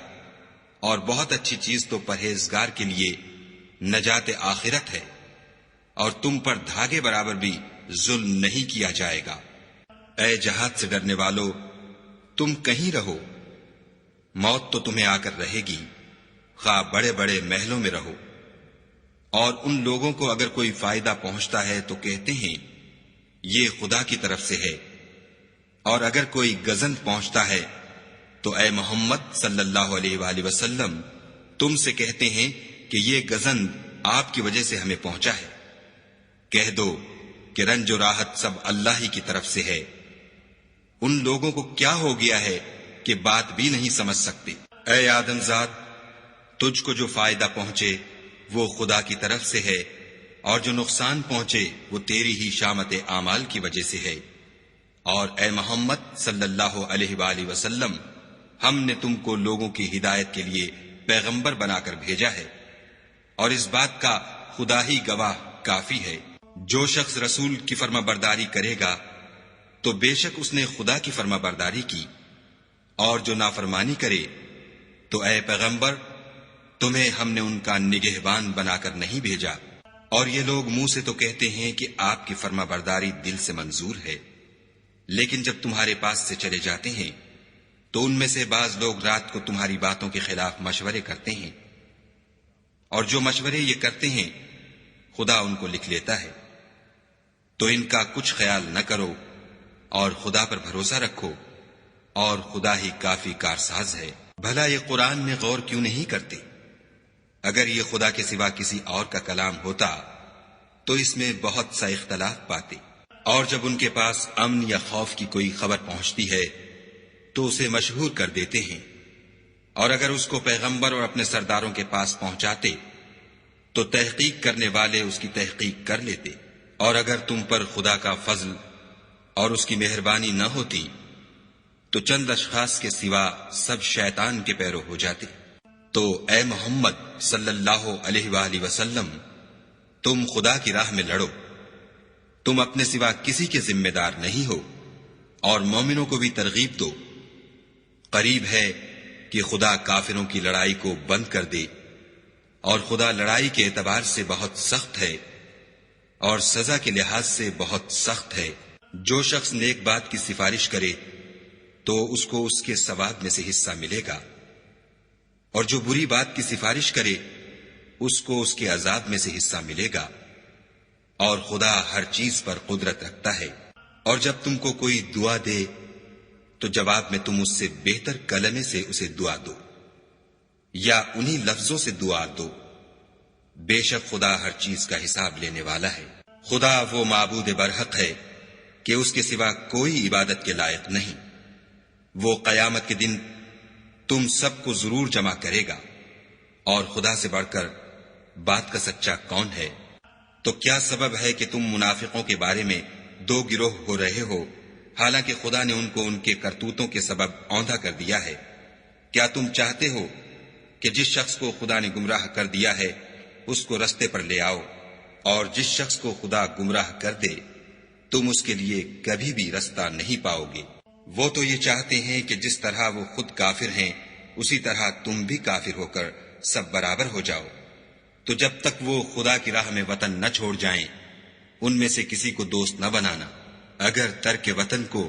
اور بہت اچھی چیز تو پرہیزگار کے لیے نجات آخرت ہے، اور تم پر دھاگے برابر بھی ظلم نہیں کیا جائے گا۔ اے جہاد سے ڈرنے والو، تم کہیں رہو، موت تو تمہیں آ کر رہے گی، خواہ بڑے بڑے محلوں میں رہو۔ اور ان لوگوں کو اگر کوئی فائدہ پہنچتا ہے تو کہتے ہیں یہ خدا کی طرف سے ہے، اور اگر کوئی گزند پہنچتا ہے تو اے محمد صلی اللہ علیہ وآلہ وسلم تم سے کہتے ہیں کہ یہ گزند آپ کی وجہ سے ہمیں پہنچا ہے۔ کہہ دو کہ رنج و راحت سب اللہ ہی کی طرف سے ہے۔ ان لوگوں کو کیا ہو گیا ہے کہ بات بھی نہیں سمجھ سکتے۔ اے آدم ذات، تجھ کو جو فائدہ پہنچے وہ خدا کی طرف سے ہے، اور جو نقصان پہنچے وہ تیری ہی شامت اعمال کی وجہ سے ہے۔ اور اے محمد صلی اللہ علیہ وآلہ وسلم، ہم نے تم کو لوگوں کی ہدایت کے لیے پیغمبر بنا کر بھیجا ہے، اور اس بات کا خدا ہی گواہ کافی ہے۔ جو شخص رسول کی فرما برداری کرے گا تو بے شک اس نے خدا کی فرما برداری کی، اور جو نافرمانی کرے تو اے پیغمبر تمہیں ہم نے ان کا نگہبان بنا کر نہیں بھیجا۔ اور یہ لوگ منہ سے تو کہتے ہیں کہ آپ کی فرما برداری دل سے منظور ہے، لیکن جب تمہارے پاس سے چلے جاتے ہیں تو ان میں سے بعض لوگ رات کو تمہاری باتوں کے خلاف مشورے کرتے ہیں، اور جو مشورے یہ کرتے ہیں خدا ان کو لکھ لیتا ہے۔ تو ان کا کچھ خیال نہ کرو اور خدا پر بھروسہ رکھو، اور خدا ہی کافی کارساز ہے۔ بھلا یہ قرآن میں غور کیوں نہیں کرتے؟ اگر یہ خدا کے سوا کسی اور کا کلام ہوتا تو اس میں بہت سا اختلاف پاتے۔ اور جب ان کے پاس امن یا خوف کی کوئی خبر پہنچتی ہے تو اسے مشہور کر دیتے ہیں، اور اگر اس کو پیغمبر اور اپنے سرداروں کے پاس پہنچاتے تو تحقیق کرنے والے اس کی تحقیق کر لیتے۔ اور اگر تم پر خدا کا فضل اور اس کی مہربانی نہ ہوتی تو چند اشخاص کے سوا سب شیطان کے پیرو ہو جاتے۔ تو اے محمد صلی اللہ علیہ وآلہ وسلم، تم خدا کی راہ میں لڑو، تم اپنے سوا کسی کے ذمہ دار نہیں ہو، اور مومنوں کو بھی ترغیب دو۔ قریب ہے کہ خدا کافروں کی لڑائی کو بند کر دے، اور خدا لڑائی کے اعتبار سے بہت سخت ہے اور سزا کے لحاظ سے بہت سخت ہے۔ جو شخص نیک بات کی سفارش کرے تو اس کو اس کے ثواب میں سے حصہ ملے گا، اور جو بری بات کی سفارش کرے اس کو اس کے عذاب میں سے حصہ ملے گا، اور خدا ہر چیز پر قدرت رکھتا ہے۔ اور جب تم کو کوئی دعا دے تو جواب میں تم اس سے بہتر کلمے سے اسے دعا دو، یا انہی لفظوں سے دعا دو۔ بے شک خدا ہر چیز کا حساب لینے والا ہے۔ خدا وہ معبود برحق ہے کہ اس کے سوا کوئی عبادت کے لائق نہیں۔ وہ قیامت کے دن تم سب کو ضرور جمع کرے گا، اور خدا سے بڑھ کر بات کا سچا کون ہے؟ تو کیا سبب ہے کہ تم منافقوں کے بارے میں دو گروہ ہو رہے ہو، حالانکہ خدا نے ان کو ان کے کرتوتوں کے سبب اوندھا کر دیا ہے؟ کیا تم چاہتے ہو کہ جس شخص کو خدا نے گمراہ کر دیا ہے اس کو رستے پر لے آؤ، اور جس شخص کو خدا گمراہ کر دے تم اس کے لیے کبھی بھی رستہ نہیں پاؤ گے؟ وہ تو یہ چاہتے ہیں کہ جس طرح وہ خود کافر ہیں اسی طرح تم بھی کافر ہو کر سب برابر ہو جاؤ۔ تو جب تک وہ خدا کی راہ میں وطن نہ چھوڑ جائیں ان میں سے کسی کو دوست نہ بنانا۔ اگر ترک وطن کو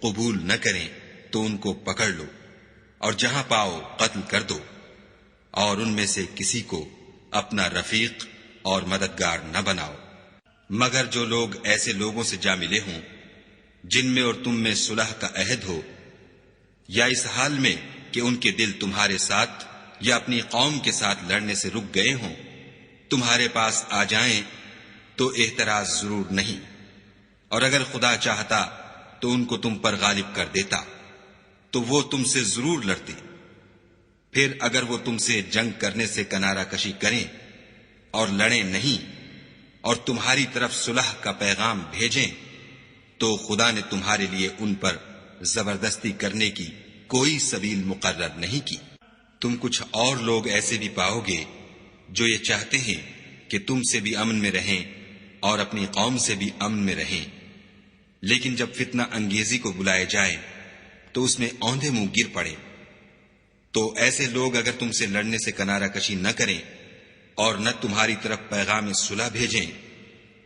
قبول نہ کریں تو ان کو پکڑ لو، اور جہاں پاؤ قتل کر دو، اور ان میں سے کسی کو اپنا رفیق اور مددگار نہ بناؤ، مگر جو لوگ ایسے لوگوں سے جا ملے ہوں جن میں اور تم میں صلح کا عہد ہو، یا اس حال میں کہ ان کے دل تمہارے ساتھ یا اپنی قوم کے ساتھ لڑنے سے رک گئے ہوں، تمہارے پاس آ جائیں تو اعتراض ضرور نہیں، اور اگر خدا چاہتا تو ان کو تم پر غالب کر دیتا تو وہ تم سے ضرور لڑتے۔ پھر اگر وہ تم سے جنگ کرنے سے کنارہ کشی کریں اور لڑیں نہیں اور تمہاری طرف صلح کا پیغام بھیجیں تو خدا نے تمہارے لیے ان پر زبردستی کرنے کی کوئی سبیل مقرر نہیں کی۔ تم کچھ اور لوگ ایسے بھی پاؤ گے جو یہ چاہتے ہیں کہ تم سے بھی امن میں رہیں اور اپنی قوم سے بھی امن میں رہیں، لیکن جب فتنہ انگیزی کو بلائے جائے تو اس میں اوندھے منہ گر پڑے۔ تو ایسے لوگ اگر تم سے لڑنے سے کنارہ کشی نہ کریں اور نہ تمہاری طرف پیغام صلح بھیجیں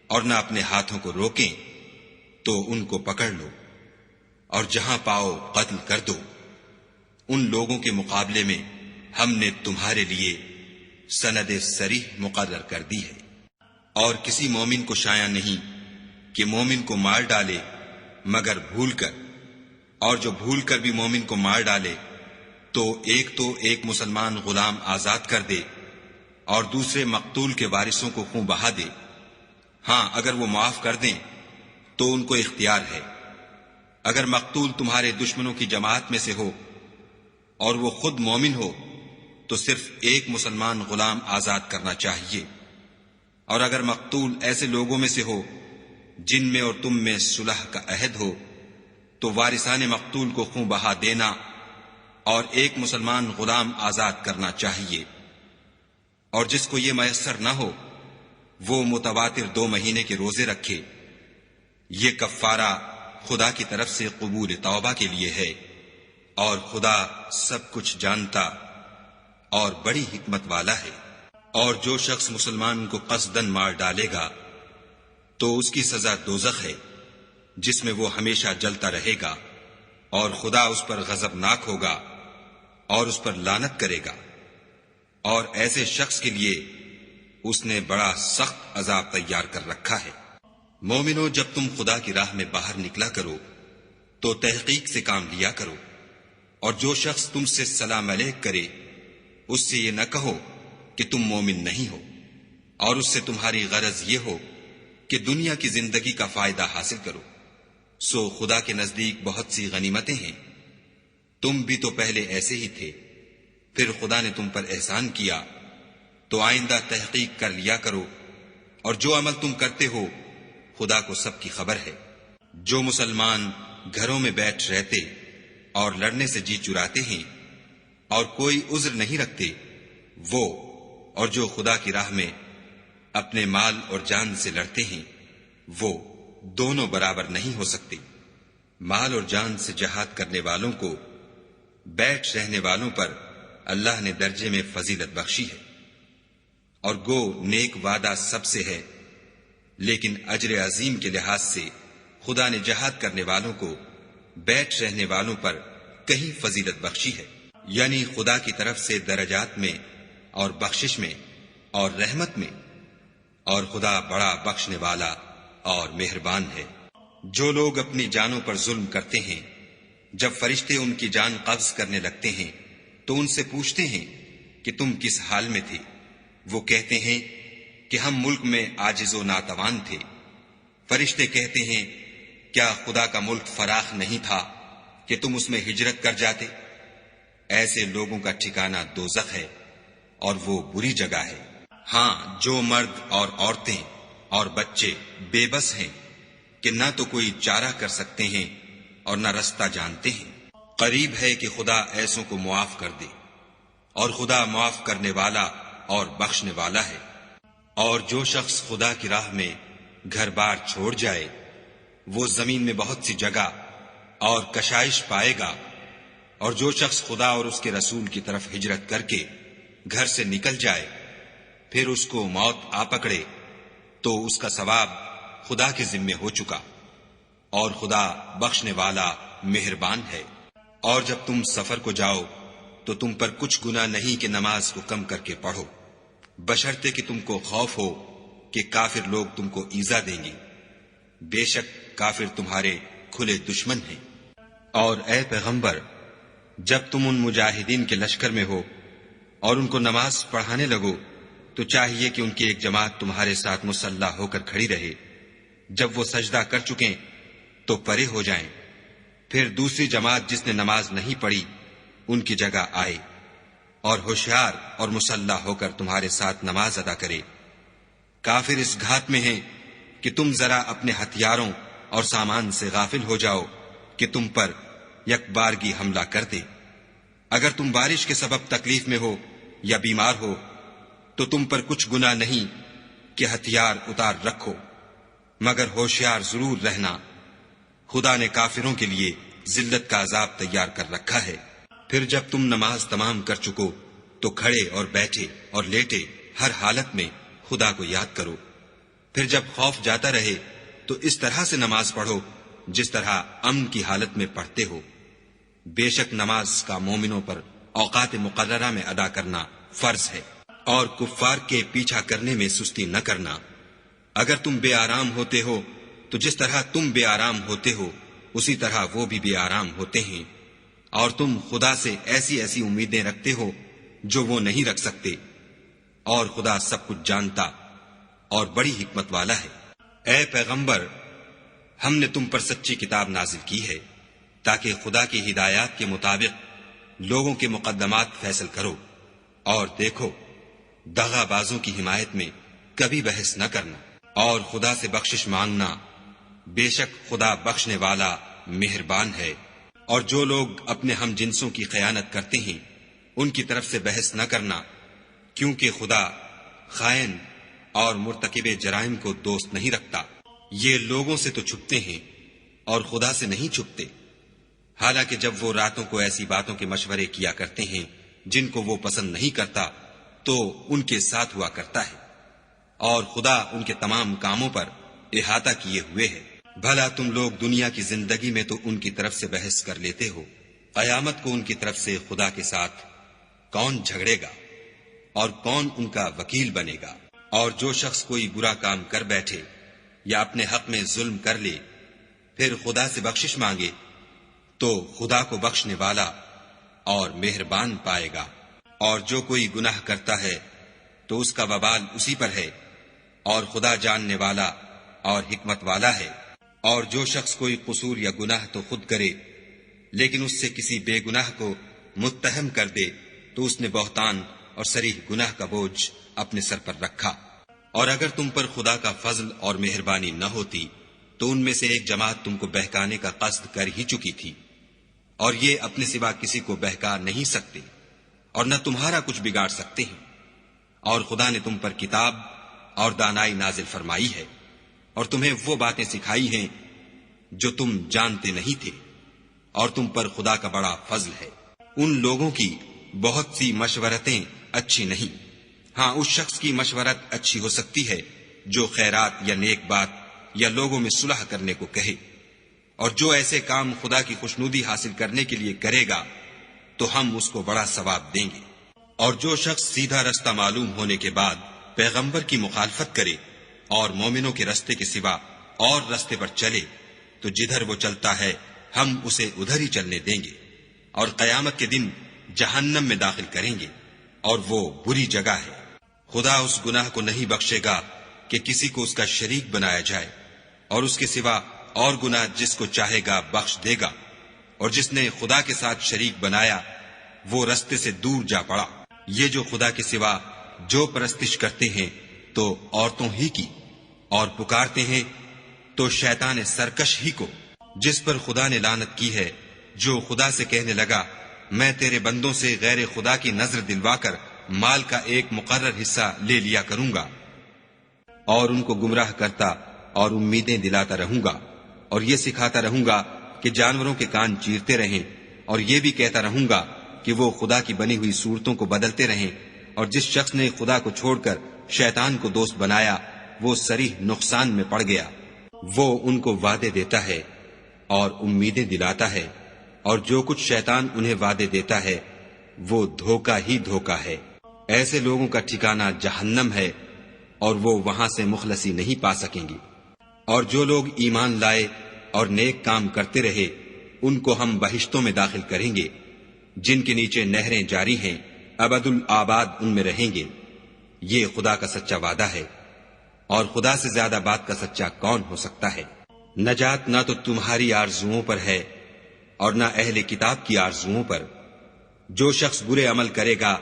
اور نہ اپنے ہاتھوں کو روکیں تو ان کو پکڑ لو، اور جہاں پاؤ قتل کر دو۔ ان لوگوں کے مقابلے میں ہم نے تمہارے لیے سند صریح مقرر کر دی ہے، اور کسی مومن کو شایع نہیں کہ مومن کو مار ڈالے مگر بھول کر، اور جو بھول کر بھی مومن کو مار ڈالے تو ایک مسلمان غلام آزاد کر دے اور دوسرے مقتول کے وارثوں کو خون بہا دے۔ ہاں اگر وہ معاف کر دیں تو ان کو اختیار ہے۔ اگر مقتول تمہارے دشمنوں کی جماعت میں سے ہو اور وہ خود مومن ہو تو صرف ایک مسلمان غلام آزاد کرنا چاہیے، اور اگر مقتول ایسے لوگوں میں سے ہو جن میں اور تم میں صلح کا عہد ہو تو وارثان مقتول کو خوں بہا دینا اور ایک مسلمان غلام آزاد کرنا چاہیے، اور جس کو یہ میسر نہ ہو وہ متواتر 2 مہینے کے روزے رکھے۔ یہ کفارہ خدا کی طرف سے قبول توبہ کے لیے ہے، اور خدا سب کچھ جانتا اور بڑی حکمت والا ہے۔ اور جو شخص مسلمان کو قصدن مار ڈالے گا تو اس کی سزا دوزخ ہے، جس میں وہ ہمیشہ جلتا رہے گا، اور خدا اس پر غضبناک ہوگا اور اس پر لعنت کرے گا، اور ایسے شخص کے لیے اس نے بڑا سخت عذاب تیار کر رکھا ہے۔ مومنو، جب تم خدا کی راہ میں باہر نکلا کرو تو تحقیق سے کام لیا کرو، اور جو شخص تم سے سلام علیک کرے اس سے یہ نہ کہو کہ تم مومن نہیں ہو، اور اس سے تمہاری غرض یہ ہو کہ دنیا کی زندگی کا فائدہ حاصل کرو۔ سو خدا کے نزدیک بہت سی غنیمتیں ہیں، تم بھی تو پہلے ایسے ہی تھے، پھر خدا نے تم پر احسان کیا، تو آئندہ تحقیق کر لیا کرو، اور جو عمل تم کرتے ہو خدا کو سب کی خبر ہے۔ جو مسلمان گھروں میں بیٹھ رہتے اور لڑنے سے جی چراتے ہیں اور کوئی عذر نہیں رکھتے، وہ اور جو خدا کی راہ میں اپنے مال اور جان سے لڑتے ہیں وہ دونوں برابر نہیں ہو سکتے۔ مال اور جان سے جہاد کرنے والوں کو بیٹھ رہنے والوں پر اللہ نے درجے میں فضیلت بخشی ہے، اور گو نیک وعدہ سب سے ہے، لیکن اجر عظیم کے لحاظ سے خدا نے جہاد کرنے والوں کو بیٹھ رہنے والوں پر کہیں فضیلت بخشی ہے، یعنی خدا کی طرف سے درجات میں اور بخشش میں اور رحمت میں، اور خدا بڑا بخشنے والا اور مہربان ہے۔ جو لوگ اپنی جانوں پر ظلم کرتے ہیں، جب فرشتے ان کی جان قبض کرنے لگتے ہیں تو ان سے پوچھتے ہیں کہ تم کس حال میں تھے؟ وہ کہتے ہیں کہ ہم ملک میں عاجز و ناتوان تھے۔ فرشتے کہتے ہیں کیا خدا کا ملک فراخ نہیں تھا کہ تم اس میں ہجرت کر جاتے؟ ایسے لوگوں کا ٹھکانہ دوزخ ہے، اور وہ بری جگہ ہے۔ ہاں، جو مرد اور عورتیں اور بچے بے بس ہیں کہ نہ تو کوئی چارہ کر سکتے ہیں اور نہ رستہ جانتے ہیں، قریب ہے کہ خدا ایسوں کو معاف کر دے، اور خدا معاف کرنے والا اور بخشنے والا ہے۔ اور جو شخص خدا کی راہ میں گھر بار چھوڑ جائے وہ زمین میں بہت سی جگہ اور کشائش پائے گا، اور جو شخص خدا اور اس کے رسول کی طرف ہجرت کر کے گھر سے نکل جائے پھر اس کو موت آ پکڑے تو اس کا ثواب خدا کے ذمے ہو چکا، اور خدا بخشنے والا مہربان ہے۔ اور جب تم سفر کو جاؤ تو تم پر کچھ گناہ نہیں کہ نماز کو کم کر کے پڑھو، بشرطے کہ تم کو خوف ہو کہ کافر لوگ تم کو ایذا دیں گے، بے شک کافر تمہارے کھلے دشمن ہیں۔ اور اے پیغمبر، جب تم ان مجاہدین کے لشکر میں ہو اور ان کو نماز پڑھانے لگو تو چاہیے کہ ان کی ایک جماعت تمہارے ساتھ مسلح ہو کر کھڑی رہے، جب وہ سجدہ کر چکیں تو پرے ہو جائیں، پھر دوسری جماعت جس نے نماز نہیں پڑھی ان کی جگہ آئے، اور ہوشیار اور مسلح ہو کر تمہارے ساتھ نماز ادا کرے۔ کافر اس گھات میں ہیں کہ تم ذرا اپنے ہتھیاروں اور سامان سے غافل ہو جاؤ کہ تم پر یک بارگی حملہ کر دے۔ اگر تم بارش کے سبب تکلیف میں ہو یا بیمار ہو تو تم پر کچھ گناہ نہیں کہ ہتھیار اتار رکھو، مگر ہوشیار ضرور رہنا، خدا نے کافروں کے لیے ذلت کا عذاب تیار کر رکھا ہے۔ پھر جب تم نماز تمام کر چکو تو کھڑے اور بیٹھے اور لیٹے ہر حالت میں خدا کو یاد کرو، پھر جب خوف جاتا رہے تو اس طرح سے نماز پڑھو جس طرح امن کی حالت میں پڑھتے ہو۔ بے شک نماز کا مومنوں پر اوقات مقررہ میں ادا کرنا فرض ہے، اور کفار کے پیچھا کرنے میں سستی نہ کرنا۔ اگر تم بے آرام ہوتے ہو تو جس طرح تم بے آرام ہوتے ہو اسی طرح وہ بھی بے آرام ہوتے ہیں، اور تم خدا سے ایسی ایسی امیدیں رکھتے ہو جو وہ نہیں رکھ سکتے، اور خدا سب کچھ جانتا اور بڑی حکمت والا ہے۔ اے پیغمبر، ہم نے تم پر سچی کتاب نازل کی ہے تاکہ خدا کی ہدایات کے مطابق لوگوں کے مقدمات فیصل کرو، اور دیکھو، دغا بازوں کی حمایت میں کبھی بحث نہ کرنا، اور خدا سے بخشش مانگنا، بے شک خدا بخشنے والا مہربان ہے۔ اور جو لوگ اپنے ہم جنسوں کی خیانت کرتے ہیں ان کی طرف سے بحث نہ کرنا، کیونکہ خدا خائن اور مرتکب جرائم کو دوست نہیں رکھتا۔ یہ لوگوں سے تو چھپتے ہیں اور خدا سے نہیں چھپتے، حالانکہ جب وہ راتوں کو ایسی باتوں کے مشورے کیا کرتے ہیں جن کو وہ پسند نہیں کرتا تو ان کے ساتھ ہوا کرتا ہے، اور خدا ان کے تمام کاموں پر احاطہ کیے ہوئے ہے۔ بھلا تم لوگ دنیا کی زندگی میں تو ان کی طرف سے بحث کر لیتے ہو، قیامت کو ان کی طرف سے خدا کے ساتھ کون جھگڑے گا اور کون ان کا وکیل بنے گا؟ اور جو شخص کوئی برا کام کر بیٹھے یا اپنے حق میں ظلم کر لے پھر خدا سے بخشش مانگے تو خدا کو بخشنے والا اور مہربان پائے گا۔ اور جو کوئی گناہ کرتا ہے تو اس کا وبال اسی پر ہے، اور خدا جاننے والا اور حکمت والا ہے۔ اور جو شخص کوئی قصور یا گناہ تو خود کرے لیکن اس سے کسی بے گناہ کو متہم کر دے تو اس نے بہتان اور صریح گناہ کا بوجھ اپنے سر پر رکھا۔ اور اگر تم پر خدا کا فضل اور مہربانی نہ ہوتی تو ان میں سے ایک جماعت تم کو بہکانے کا قصد کر ہی چکی تھی، اور یہ اپنے سوا کسی کو بہکا نہیں سکتے اور نہ تمہارا کچھ بگاڑ سکتے ہیں۔ اور خدا نے تم پر کتاب اور دانائی نازل فرمائی ہے اور تمہیں وہ باتیں سکھائی ہیں جو تم جانتے نہیں تھے، اور تم پر خدا کا بڑا فضل ہے۔ ان لوگوں کی بہت سی مشورتیں اچھی نہیں، ہاں اس شخص کی مشورت اچھی ہو سکتی ہے جو خیرات یا نیک بات یا لوگوں میں صلح کرنے کو کہے، اور جو ایسے کام خدا کی خوشنودی حاصل کرنے کے لیے کرے گا تو ہم اس کو بڑا ثواب دیں گے۔ اور جو شخص سیدھا رستہ معلوم ہونے کے بعد پیغمبر کی مخالفت کرے اور مومنوں کے رستے کے سوا اور رستے پر چلے تو جدھر وہ چلتا ہے ہم اسے ادھر ہی چلنے دیں گے، اور قیامت کے دن جہنم میں داخل کریں گے، اور وہ بری جگہ ہے۔ خدا اس گناہ کو نہیں بخشے گا کہ کسی کو اس کا شریک بنایا جائے، اور اس کے سوا اور گناہ جس کو چاہے گا بخش دے گا، اور جس نے خدا کے ساتھ شریک بنایا وہ رستے سے دور جا پڑا۔ یہ جو خدا کے سوا جو پرستش کرتے ہیں تو عورتوں ہی کی، اور پکارتے ہیں تو شیطان سرکش ہی کو، جس پر خدا نے لعنت کی ہے، جو خدا سے کہنے لگا میں تیرے بندوں سے غیر خدا کی نظر دلوا کر مال کا ایک مقرر حصہ لے لیا کروں گا، اور ان کو گمراہ کرتا اور امیدیں دلاتا رہوں گا، اور یہ سکھاتا رہوں گا کہ جانوروں کے کان چیرتے رہیں، اور یہ بھی کہتا رہوں گا کہ وہ خدا کی بنی ہوئی صورتوں کو بدلتے رہیں، اور جس شخص نے خدا کو چھوڑ کر شیطان کو دوست بنایا وہ صریح نقصان میں پڑ گیا۔ وہ ان کو وعدے دیتا ہے اور امیدیں دلاتا ہے، اور جو کچھ شیطان انہیں وعدے دیتا ہے وہ دھوکہ ہی دھوکہ ہے۔ ایسے لوگوں کا ٹھکانہ جہنم ہے، اور وہ وہاں سے مخلصی نہیں پا سکیں گے۔ اور جو لوگ ایمان لائے اور نیک کام کرتے رہے ان کو ہم بہشتوں میں داخل کریں گے جن کے نیچے نہریں جاری ہیں، ابد الآباد ان میں رہیں گے۔ یہ خدا کا سچا وعدہ ہے، اور خدا سے زیادہ بات کا سچا کون ہو سکتا ہے؟ نجات نہ تو تمہاری آرزوؤں پر ہے اور نہ اہل کتاب کی آرزوؤں پر۔ جو شخص برے عمل کرے گا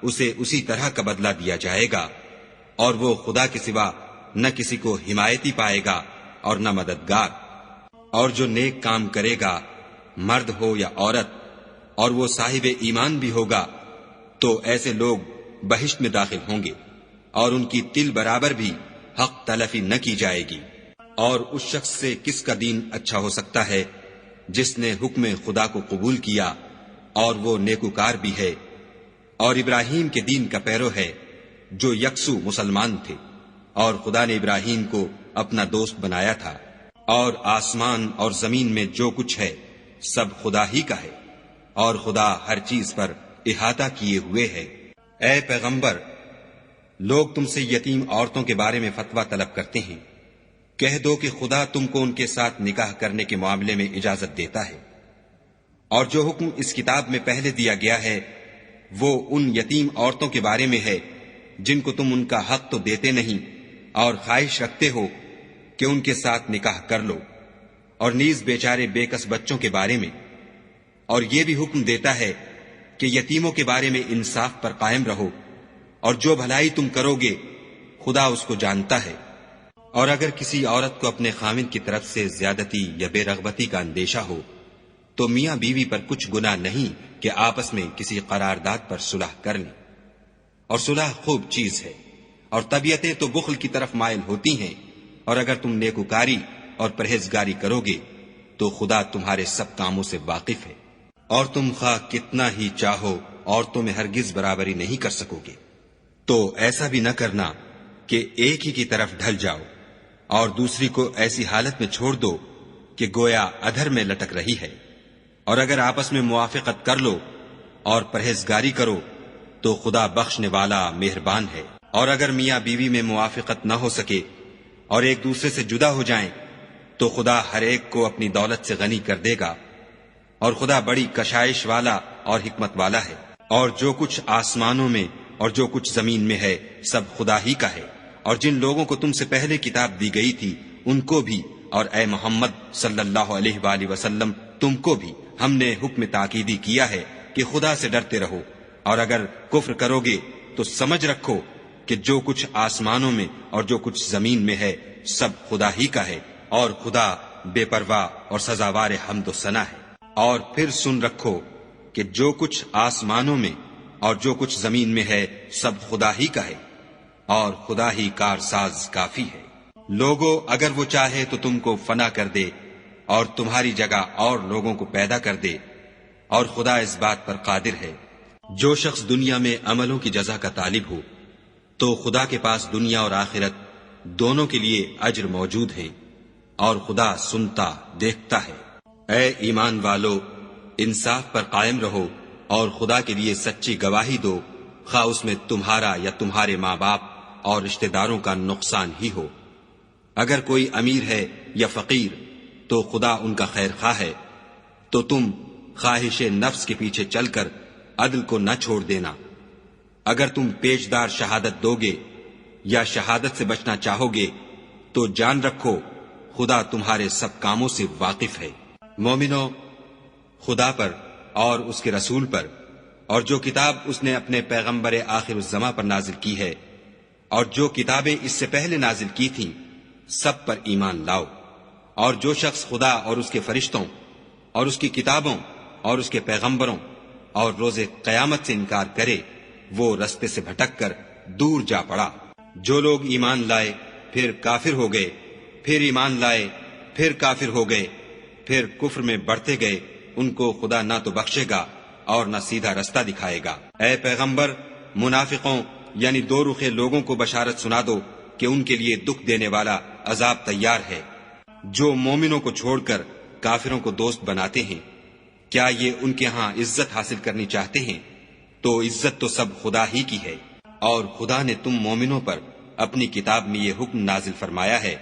اسے اسی طرح کا بدلہ دیا جائے گا، اور وہ خدا کے سوا نہ کسی کو حمایتی پائے گا اور نہ مددگار۔ اور جو نیک کام کرے گا مرد ہو یا عورت اور وہ صاحب ایمان بھی ہوگا تو ایسے لوگ بہشت میں داخل ہوں گے، اور ان کی تل برابر بھی حق تلفی نہ کی جائے گی۔ اور اس شخص سے کس کا دین اچھا ہو سکتا ہے جس نے حکم خدا کو قبول کیا اور وہ نیکوکار بھی ہے، اور ابراہیم کے دین کا پیرو ہے جو یکسو مسلمان تھے، اور خدا نے ابراہیم کو اپنا دوست بنایا تھا۔ اور آسمان اور زمین میں جو کچھ ہے سب خدا ہی کا ہے، اور خدا ہر چیز پر احاطہ کیے ہوئے ہے۔ اے پیغمبر، لوگ تم سے یتیم عورتوں کے بارے میں فتویٰ طلب کرتے ہیں، کہہ دو کہ خدا تم کو ان کے ساتھ نکاح کرنے کے معاملے میں اجازت دیتا ہے، اور جو حکم اس کتاب میں پہلے دیا گیا ہے وہ ان یتیم عورتوں کے بارے میں ہے جن کو تم ان کا حق تو دیتے نہیں اور خواہش رکھتے ہو کہ ان کے ساتھ نکاح کر لو، اور نیز بیچارے بے کس بچوں کے بارے میں۔ اور یہ بھی حکم دیتا ہے کہ یتیموں کے بارے میں انصاف پر قائم رہو، اور جو بھلائی تم کرو گے خدا اس کو جانتا ہے۔ اور اگر کسی عورت کو اپنے خاوند کی طرف سے زیادتی یا بے رغبتی کا اندیشہ ہو تو میاں بیوی پر کچھ گناہ نہیں کہ آپس میں کسی قرارداد پر صلح کر لیں، اور صلح خوب چیز ہے، اور طبیعتیں تو بخل کی طرف مائل ہوتی ہیں، اور اگر تم نیکوکاری اور پرہیزگاری کرو گے تو خدا تمہارے سب کاموں سے واقف ہے، اور تم خواہ کتنا ہی چاہو عورتوں میں ہرگز برابری نہیں کر سکو گے۔ تو ایسا بھی نہ کرنا کہ ایک ہی کی طرف ڈھل جاؤ اور دوسری کو ایسی حالت میں چھوڑ دو کہ گویا ادھر میں لٹک رہی ہے، اور اگر آپس میں موافقت کر لو اور پرہیزگاری کرو تو خدا بخشنے والا مہربان ہے۔ اور اگر میاں بیوی میں موافقت نہ ہو سکے اور ایک دوسرے سے جدا ہو جائیں تو خدا ہر ایک کو اپنی دولت سے غنی کر دے گا، اور خدا بڑی کشائش والا اور حکمت والا ہے۔ اور جو کچھ آسمانوں میں اور جو کچھ زمین میں ہے سب خدا ہی کا ہے، اور جن لوگوں کو تم سے پہلے کتاب دی گئی تھی ان کو بھی، اور اے محمد صلی اللہ علیہ وآلہ وسلم تم کو بھی ہم نے حکم تاکیدی کیا ہے کہ خدا سے ڈرتے رہو، اور اگر کفر کرو گے تو سمجھ رکھو کہ جو کچھ آسمانوں میں اور جو کچھ زمین میں ہے سب خدا ہی کا ہے، اور خدا بے پرواہ اور سزاوار حمد و ثنا ہے۔ اور پھر سن رکھو کہ جو کچھ آسمانوں میں اور جو کچھ زمین میں ہے سب خدا ہی کا ہے، اور خدا ہی کارساز کافی ہے۔ لوگو اگر وہ چاہے تو تم کو فنا کر دے اور تمہاری جگہ اور لوگوں کو پیدا کر دے، اور خدا اس بات پر قادر ہے۔ جو شخص دنیا میں عملوں کی جزا کا طالب ہو تو خدا کے پاس دنیا اور آخرت دونوں کے لیے اجر موجود ہے، اور خدا سنتا دیکھتا ہے۔ اے ایمان والو، انصاف پر قائم رہو اور خدا کے لیے سچی گواہی دو، خواہ اس میں تمہارا یا تمہارے ماں باپ اور رشتہ داروں کا نقصان ہی ہو۔ اگر کوئی امیر ہے یا فقیر تو خدا ان کا خیر خواہ ہے، تو تم خواہش نفس کے پیچھے چل کر عدل کو نہ چھوڑ دینا۔ اگر تم پیشدار شہادت دو گے یا شہادت سے بچنا چاہو گے تو جان رکھو خدا تمہارے سب کاموں سے واقف ہے۔ مومنو، خدا پر اور اس کے رسول پر اور جو کتاب اس نے اپنے پیغمبر آخر الزماں پر نازل کی ہے اور جو کتابیں اس سے پہلے نازل کی تھیں سب پر ایمان لاؤ۔ اور جو شخص خدا اور اس کے فرشتوں اور اس کی کتابوں اور اس کے پیغمبروں اور روز قیامت سے انکار کرے وہ رستے سے بھٹک کر دور جا پڑا۔ جو لوگ ایمان لائے پھر کافر ہو گئے، پھر ایمان لائے پھر کافر ہو گئے، پھر کفر میں بڑھتے گئے، ان کو خدا نہ تو بخشے گا اور نہ سیدھا رستہ دکھائے گا۔ اے پیغمبر، منافقوں یعنی دو رخے لوگوں کو بشارت سنا دو کہ ان کے لیے دکھ دینے والا عذاب تیار ہے۔ جو مومنوں کو چھوڑ کر کافروں کو دوست بناتے ہیں، کیا یہ ان کے ہاں عزت حاصل کرنی چاہتے ہیں؟ تو عزت تو سب خدا ہی کی ہے۔ اور خدا نے تم مومنوں پر اپنی کتاب میں یہ حکم نازل فرمایا ہے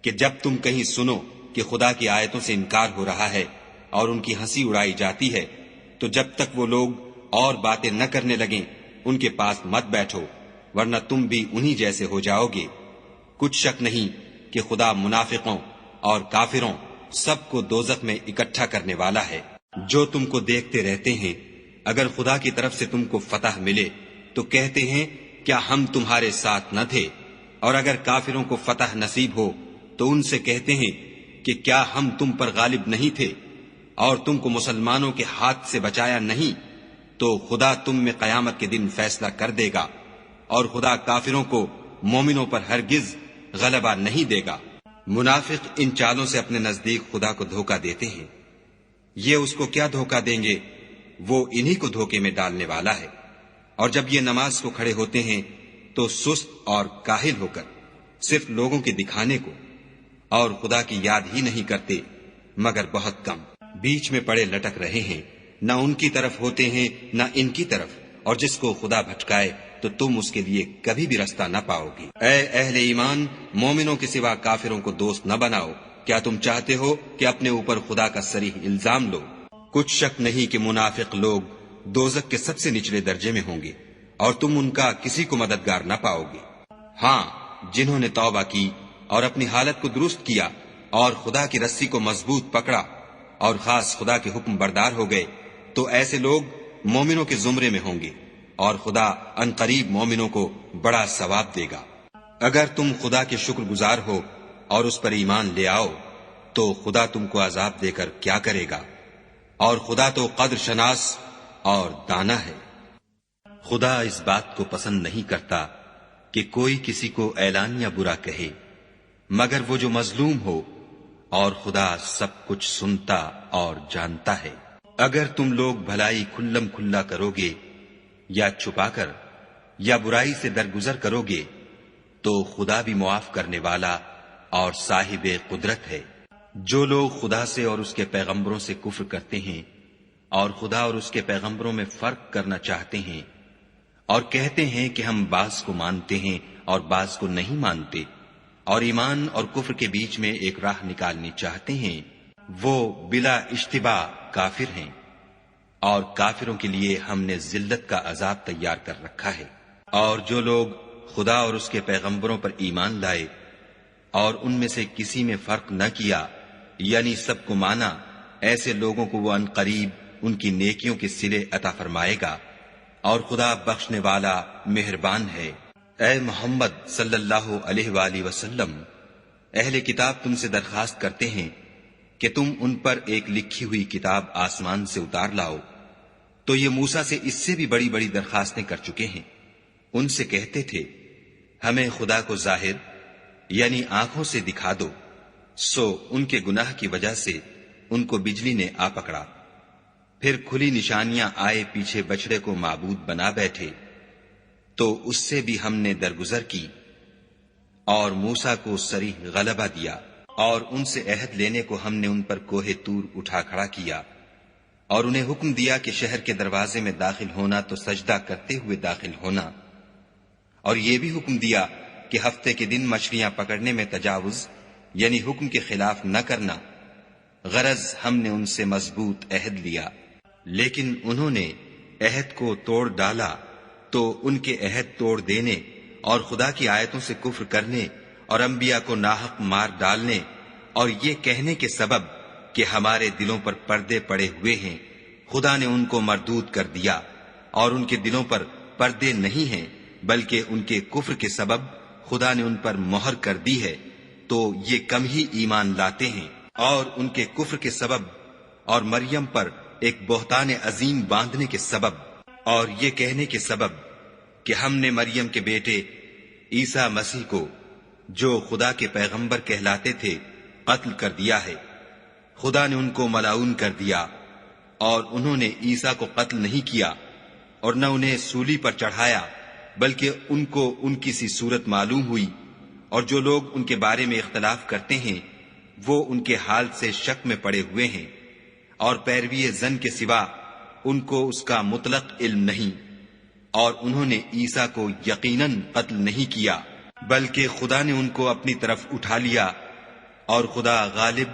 کہ جب تم کہیں سنو کہ خدا کی آیتوں سے انکار ہو رہا ہے اور ان کی ہنسی اڑائی جاتی ہے تو جب تک وہ لوگ اور باتیں نہ کرنے لگیں ان کے پاس مت بیٹھو، ورنہ تم بھی انہی جیسے ہو جاؤ گے۔ کچھ شک نہیں کہ خدا منافقوں اور کافروں سب کو دوزخ میں اکٹھا کرنے والا ہے۔ جو تم کو دیکھتے رہتے ہیں، اگر خدا کی طرف سے تم کو فتح ملے تو کہتے ہیں کیا ہم تمہارے ساتھ نہ تھے، اور اگر کافروں کو فتح نصیب ہو تو ان سے کہتے ہیں کہ کیا ہم تم پر غالب نہیں تھے اور تم کو مسلمانوں کے ہاتھ سے بچایا نہیں؟ تو خدا تم میں قیامت کے دن فیصلہ کر دے گا، اور خدا کافروں کو مومنوں پر ہرگز غلبہ نہیں دے گا۔ منافق ان چالوں سے اپنے نزدیک خدا کو دھوکہ دیتے ہیں، یہ اس کو کیا دھوکہ دیں گے، وہ انہی کو دھوکے میں ڈالنے والا ہے۔ اور جب یہ نماز کو کھڑے ہوتے ہیں تو سست اور کاہل ہو کر صرف لوگوں کے دکھانے کو اور خدا کی یاد ہی نہیں کرتے مگر بہت کم، بیچ میں پڑے لٹک رہے ہیں، نہ ان کی طرف ہوتے ہیں نہ ان کی طرف، اور جس کو خدا بھٹکائے تو تم اس کے لیے کبھی بھی رستہ نہ پاؤ گی۔ اے اہل ایمان، مومنوں کے سوا کافروں کو دوست نہ بناؤ۔ کیا تم چاہتے ہو کہ اپنے اوپر خدا کا صریح الزام لو؟ کچھ شک نہیں کہ منافق لوگ دوزخ کے سب سے نچلے درجے میں ہوں گے اور تم ان کا کسی کو مددگار نہ پاؤ گے۔ ہاں، جنہوں نے توبہ کی اور اپنی حالت کو درست کیا اور خدا کی رسی کو مضبوط پکڑا اور خاص خدا کے حکم بردار ہو گئے، تو ایسے لوگ مومنوں کے زمرے میں ہوں گے اور خدا عنقریب مومنوں کو بڑا ثواب دے گا۔ اگر تم خدا کے شکر گزار ہو اور اس پر ایمان لے آؤ تو خدا تم کو عذاب دے کر کیا کرے گا، اور خدا تو قدر شناس اور دانا ہے۔ خدا اس بات کو پسند نہیں کرتا کہ کوئی کسی کو اعلانیہ برا کہے مگر وہ جو مظلوم ہو، اور خدا سب کچھ سنتا اور جانتا ہے۔ اگر تم لوگ بھلائی کھلم کھلا کرو گے یا چھپا کر یا برائی سے درگزر کرو گے تو خدا بھی معاف کرنے والا اور صاحب قدرت ہے۔ جو لوگ خدا سے اور اس کے پیغمبروں سے کفر کرتے ہیں اور خدا اور اس کے پیغمبروں میں فرق کرنا چاہتے ہیں اور کہتے ہیں کہ ہم بعض کو مانتے ہیں اور بعض کو نہیں مانتے، اور ایمان اور کفر کے بیچ میں ایک راہ نکالنی چاہتے ہیں، وہ بلا اشتباہ کافر ہیں، اور کافروں کے لیے ہم نے ذلت کا عذاب تیار کر رکھا ہے۔ اور جو لوگ خدا اور اس کے پیغمبروں پر ایمان لائے اور ان میں سے کسی میں فرق نہ کیا، یعنی سب کو مانا، ایسے لوگوں کو وہ عنقریب ان کی نیکیوں کے صلے عطا فرمائے گا، اور خدا بخشنے والا مہربان ہے۔ اے محمد صلی اللہ علیہ وآلہ وسلم، اہل کتاب تم سے درخواست کرتے ہیں کہ تم ان پر ایک لکھی ہوئی کتاب آسمان سے اتار لاؤ، تو یہ موسیٰ سے اس سے بھی بڑی بڑی درخواستیں کر چکے ہیں۔ ان سے کہتے تھے ہمیں خدا کو ظاہر یعنی آنکھوں سے دکھا دو، سو ان کے گناہ کی وجہ سے ان کو بجلی نے آ پکڑا، پھر کھلی نشانیاں آئے پیچھے بچڑے کو معبود بنا بیٹھے، تو اس سے بھی ہم نے درگزر کی اور موسیٰ کو صریح غلبہ دیا، اور ان سے عہد لینے کو ہم نے ان پر کوہ طور اٹھا کھڑا کیا، اور انہیں حکم دیا کہ شہر کے دروازے میں داخل ہونا تو سجدہ کرتے ہوئے داخل ہونا، اور یہ بھی حکم دیا کہ ہفتے کے دن مچھلیاں پکڑنے میں تجاوز یعنی حکم کے خلاف نہ کرنا، غرض ہم نے ان سے مضبوط عہد لیا، لیکن انہوں نے عہد کو توڑ ڈالا، تو ان کے عہد توڑ دینے اور خدا کی آیتوں سے کفر کرنے اور انبیاء کو ناحق مار ڈالنے اور یہ کہنے کے سبب کہ ہمارے دلوں پر پردے پڑے ہوئے ہیں، خدا نے ان کو مردود کر دیا، اور ان کے دلوں پر پردے نہیں ہیں بلکہ ان کے کفر کے سبب خدا نے ان پر مہر کر دی ہے، تو یہ کم ہی ایمان لاتے ہیں۔ اور ان کے کفر کے سبب اور مریم پر ایک بہتان عظیم باندھنے کے سبب اور یہ کہنے کے سبب کہ ہم نے مریم کے بیٹے عیسیٰ مسیح کو جو خدا کے پیغمبر کہلاتے تھے قتل کر دیا ہے، خدا نے ان کو ملعون کر دیا، اور انہوں نے عیسیٰ کو قتل نہیں کیا اور نہ انہیں سولی پر چڑھایا، بلکہ ان کو ان کی سی صورت معلوم ہوئی، اور جو لوگ ان کے بارے میں اختلاف کرتے ہیں وہ ان کے حال سے شک میں پڑے ہوئے ہیں، اور پیروی زن کے سوا ان کو اس کا مطلق علم نہیں، اور انہوں نے عیسیٰ کو یقیناً قتل نہیں کیا بلکہ خدا نے ان کو اپنی طرف اٹھا لیا، اور خدا غالب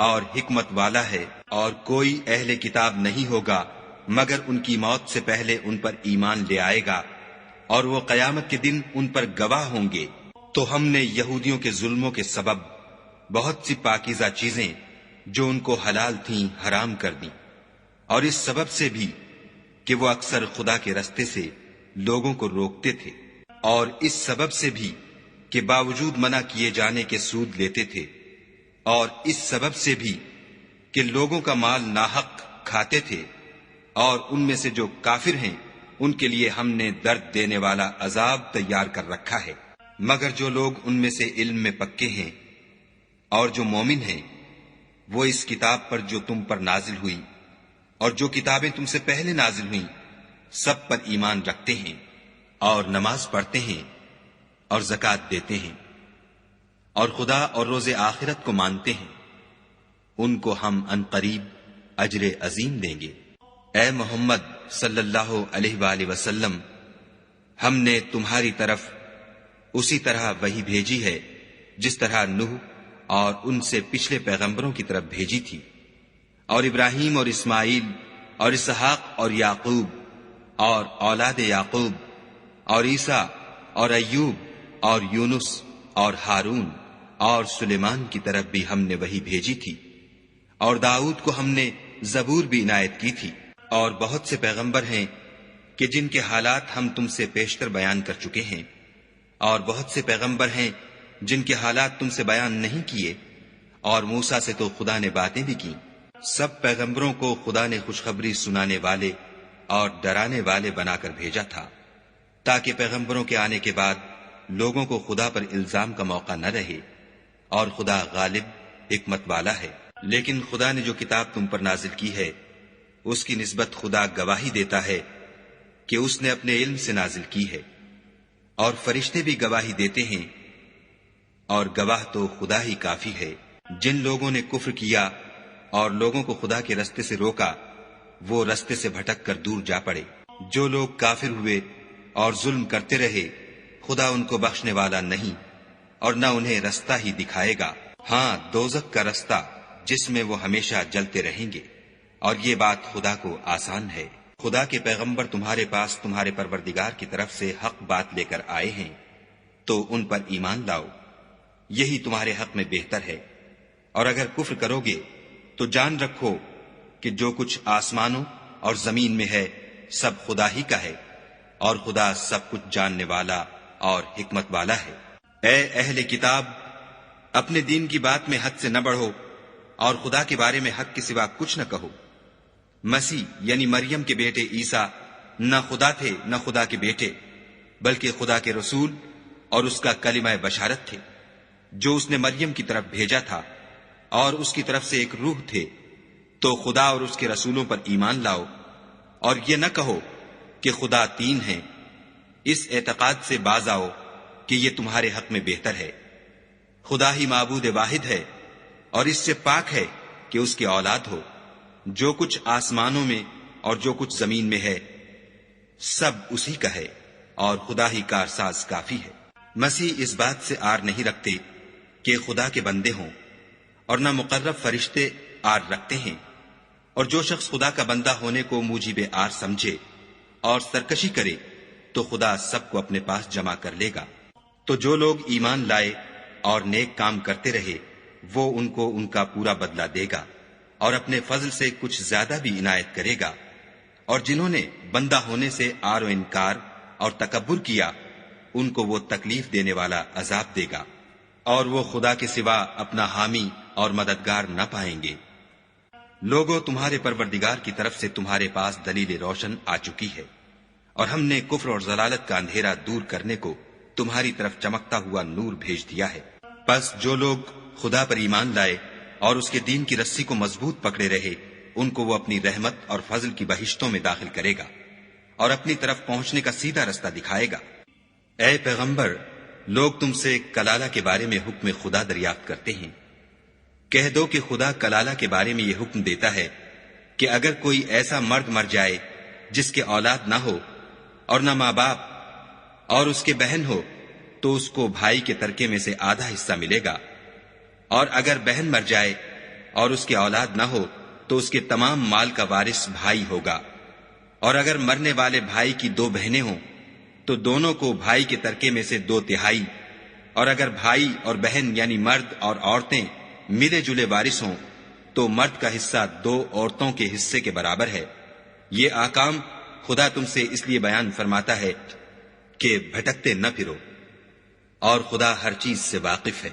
اور حکمت والا ہے۔ اور کوئی اہل کتاب نہیں ہوگا مگر ان کی موت سے پہلے ان پر ایمان لے آئے گا، اور وہ قیامت کے دن ان پر گواہ ہوں گے۔ تو ہم نے یہودیوں کے ظلموں کے سبب بہت سی پاکیزہ چیزیں جو ان کو حلال تھیں حرام کر دیں، اور اس سبب سے بھی کہ وہ اکثر خدا کے رستے سے لوگوں کو روکتے تھے، اور اس سبب سے بھی کہ باوجود منع کیے جانے کے سود لیتے تھے، اور اس سبب سے بھی کہ لوگوں کا مال ناحق کھاتے تھے، اور ان میں سے جو کافر ہیں ان کے لیے ہم نے درد دینے والا عذاب تیار کر رکھا ہے۔ مگر جو لوگ ان میں سے علم میں پکے ہیں اور جو مومن ہیں، وہ اس کتاب پر جو تم پر نازل ہوئی اور جو کتابیں تم سے پہلے نازل ہوئیں سب پر ایمان رکھتے ہیں، اور نماز پڑھتے ہیں اور زکوٰۃ دیتے ہیں، اور خدا اور روز آخرت کو مانتے ہیں، ان کو ہم عنقریب اجر عظیم دیں گے۔ اے محمد صلی اللہ علیہ وآلہ وسلم، ہم نے تمہاری طرف اسی طرح وحی بھیجی ہے جس طرح نوح اور ان سے پچھلے پیغمبروں کی طرف بھیجی تھی، اور ابراہیم اور اسماعیل اور اسحاق اور یعقوب اور اولاد یعقوب اور عیسیٰ اور ایوب اور یونس اور ہارون اور سلیمان کی طرف بھی ہم نے وحی بھیجی تھی، اور داؤد کو ہم نے زبور بھی عنایت کی تھی، اور بہت سے پیغمبر ہیں کہ جن کے حالات ہم تم سے پیشتر بیان کر چکے ہیں، اور بہت سے پیغمبر ہیں جن کے حالات تم سے بیان نہیں کیے، اور موسیٰ سے تو خدا نے باتیں بھی کی۔ سب پیغمبروں کو خدا نے خوشخبری سنانے والے اور ڈرانے والے بنا کر بھیجا تھا، تاکہ پیغمبروں کے آنے کے بعد لوگوں کو خدا پر الزام کا موقع نہ رہے، اور خدا غالب حکمت والا ہے۔ لیکن خدا نے جو کتاب تم پر نازل کی ہے اس کی نسبت خدا گواہی دیتا ہے کہ اس نے اپنے علم سے نازل کی ہے، اور فرشتے بھی گواہی دیتے ہیں، اور گواہ تو خدا ہی کافی ہے۔ جن لوگوں نے کفر کیا اور لوگوں کو خدا کے رستے سے روکا، وہ رستے سے بھٹک کر دور جا پڑے۔ جو لوگ کافر ہوئے اور ظلم کرتے رہے، خدا ان کو بخشنے والا نہیں اور نہ انہیں رستہ ہی دکھائے گا، ہاں دوزخ کا رستہ جس میں وہ ہمیشہ جلتے رہیں گے، اور یہ بات خدا کو آسان ہے۔ خدا کے پیغمبر تمہارے پاس تمہارے پروردگار کی طرف سے حق بات لے کر آئے ہیں، تو ان پر ایمان لاؤ، یہی تمہارے حق میں بہتر ہے۔ اور اگر کفر کرو گے تو جان رکھو کہ جو کچھ آسمانوں اور زمین میں ہے سب خدا ہی کا ہے، اور خدا سب کچھ جاننے والا اور حکمت والا ہے۔ اے اہل کتاب، اپنے دین کی بات میں حد سے نہ بڑھو، اور خدا کے بارے میں حق کے سوا کچھ نہ کہو۔ مسیح یعنی مریم کے بیٹے عیسیٰ نہ خدا تھے نہ خدا کے بیٹے، بلکہ خدا کے رسول اور اس کا کلمہ بشارت تھے، جو اس نے مریم کی طرف بھیجا تھا، اور اس کی طرف سے ایک روح تھے۔ تو خدا اور اس کے رسولوں پر ایمان لاؤ، اور یہ نہ کہو کہ خدا تین ہیں۔ اس اعتقاد سے باز آؤ کہ یہ تمہارے حق میں بہتر ہے۔ خدا ہی معبود واحد ہے، اور اس سے پاک ہے کہ اس کی اولاد ہو۔ جو کچھ آسمانوں میں اور جو کچھ زمین میں ہے سب اسی کا ہے، اور خدا ہی کارساز کافی ہے۔ مسیح اس بات سے آر نہیں رکھتے کہ خدا کے بندے ہوں، اور نہ مقرب فرشتے آر رکھتے ہیں، اور جو شخص خدا کا بندہ ہونے کو موجب آر سمجھے اور سرکشی کرے تو خدا سب کو اپنے پاس جمع کر لے گا۔ تو جو لوگ ایمان لائے اور نیک کام کرتے رہے، وہ ان کو ان کا پورا بدلہ دے گا، اور اپنے فضل سے کچھ زیادہ بھی عنایت کرے گا۔ اور جنہوں نے بندہ ہونے سے آر و انکار اور تکبر کیا، ان کو وہ تکلیف دینے والا عذاب دے گا، اور وہ خدا کے سوا اپنا حامی اور مددگار نہ پائیں گے۔ لوگوں، تمہارے پروردگار کی طرف سے تمہارے پاس دلیل روشن آ چکی ہے، اور ہم نے کفر اور ضلالت کا اندھیرا دور کرنے کو تمہاری طرف چمکتا ہوا نور بھیج دیا ہے۔ پس جو لوگ خدا پر ایمان لائے اور اس کے دین کی رسی کو مضبوط پکڑے رہے، ان کو وہ اپنی رحمت اور فضل کی بہشتوں میں داخل کرے گا، اور اپنی طرف پہنچنے کا سیدھا رستہ دکھائے گا۔ اے پیغمبر، لوگ تم سے کلالہ کے بارے میں حکم خدا دریافت کرتے ہیں۔ کہہ دو کہ خدا کلالہ کے بارے میں یہ حکم دیتا ہے کہ اگر کوئی ایسا مرد مر جائے جس کے اولاد نہ ہو اور نہ ماں باپ، اور اس کے بہن ہو، تو اس کو بھائی کے ترکے میں سے آدھا حصہ ملے گا، اور اگر بہن مر جائے اور اس کے اولاد نہ ہو تو اس کے تمام مال کا وارث بھائی ہوگا، اور اگر مرنے والے بھائی کی دو بہنیں ہوں تو دونوں کو بھائی کے ترکے میں سے 2/3، اور اگر بھائی اور بہن یعنی مرد اور عورتیں ملے جلے وارث ہوں تو مرد کا حصہ 2 عورتوں کے حصے کے برابر ہے۔ یہ احکام خدا تم سے اس لیے بیان فرماتا ہے کہ بھٹکتے نہ پھرو، اور خدا ہر چیز سے واقف ہے۔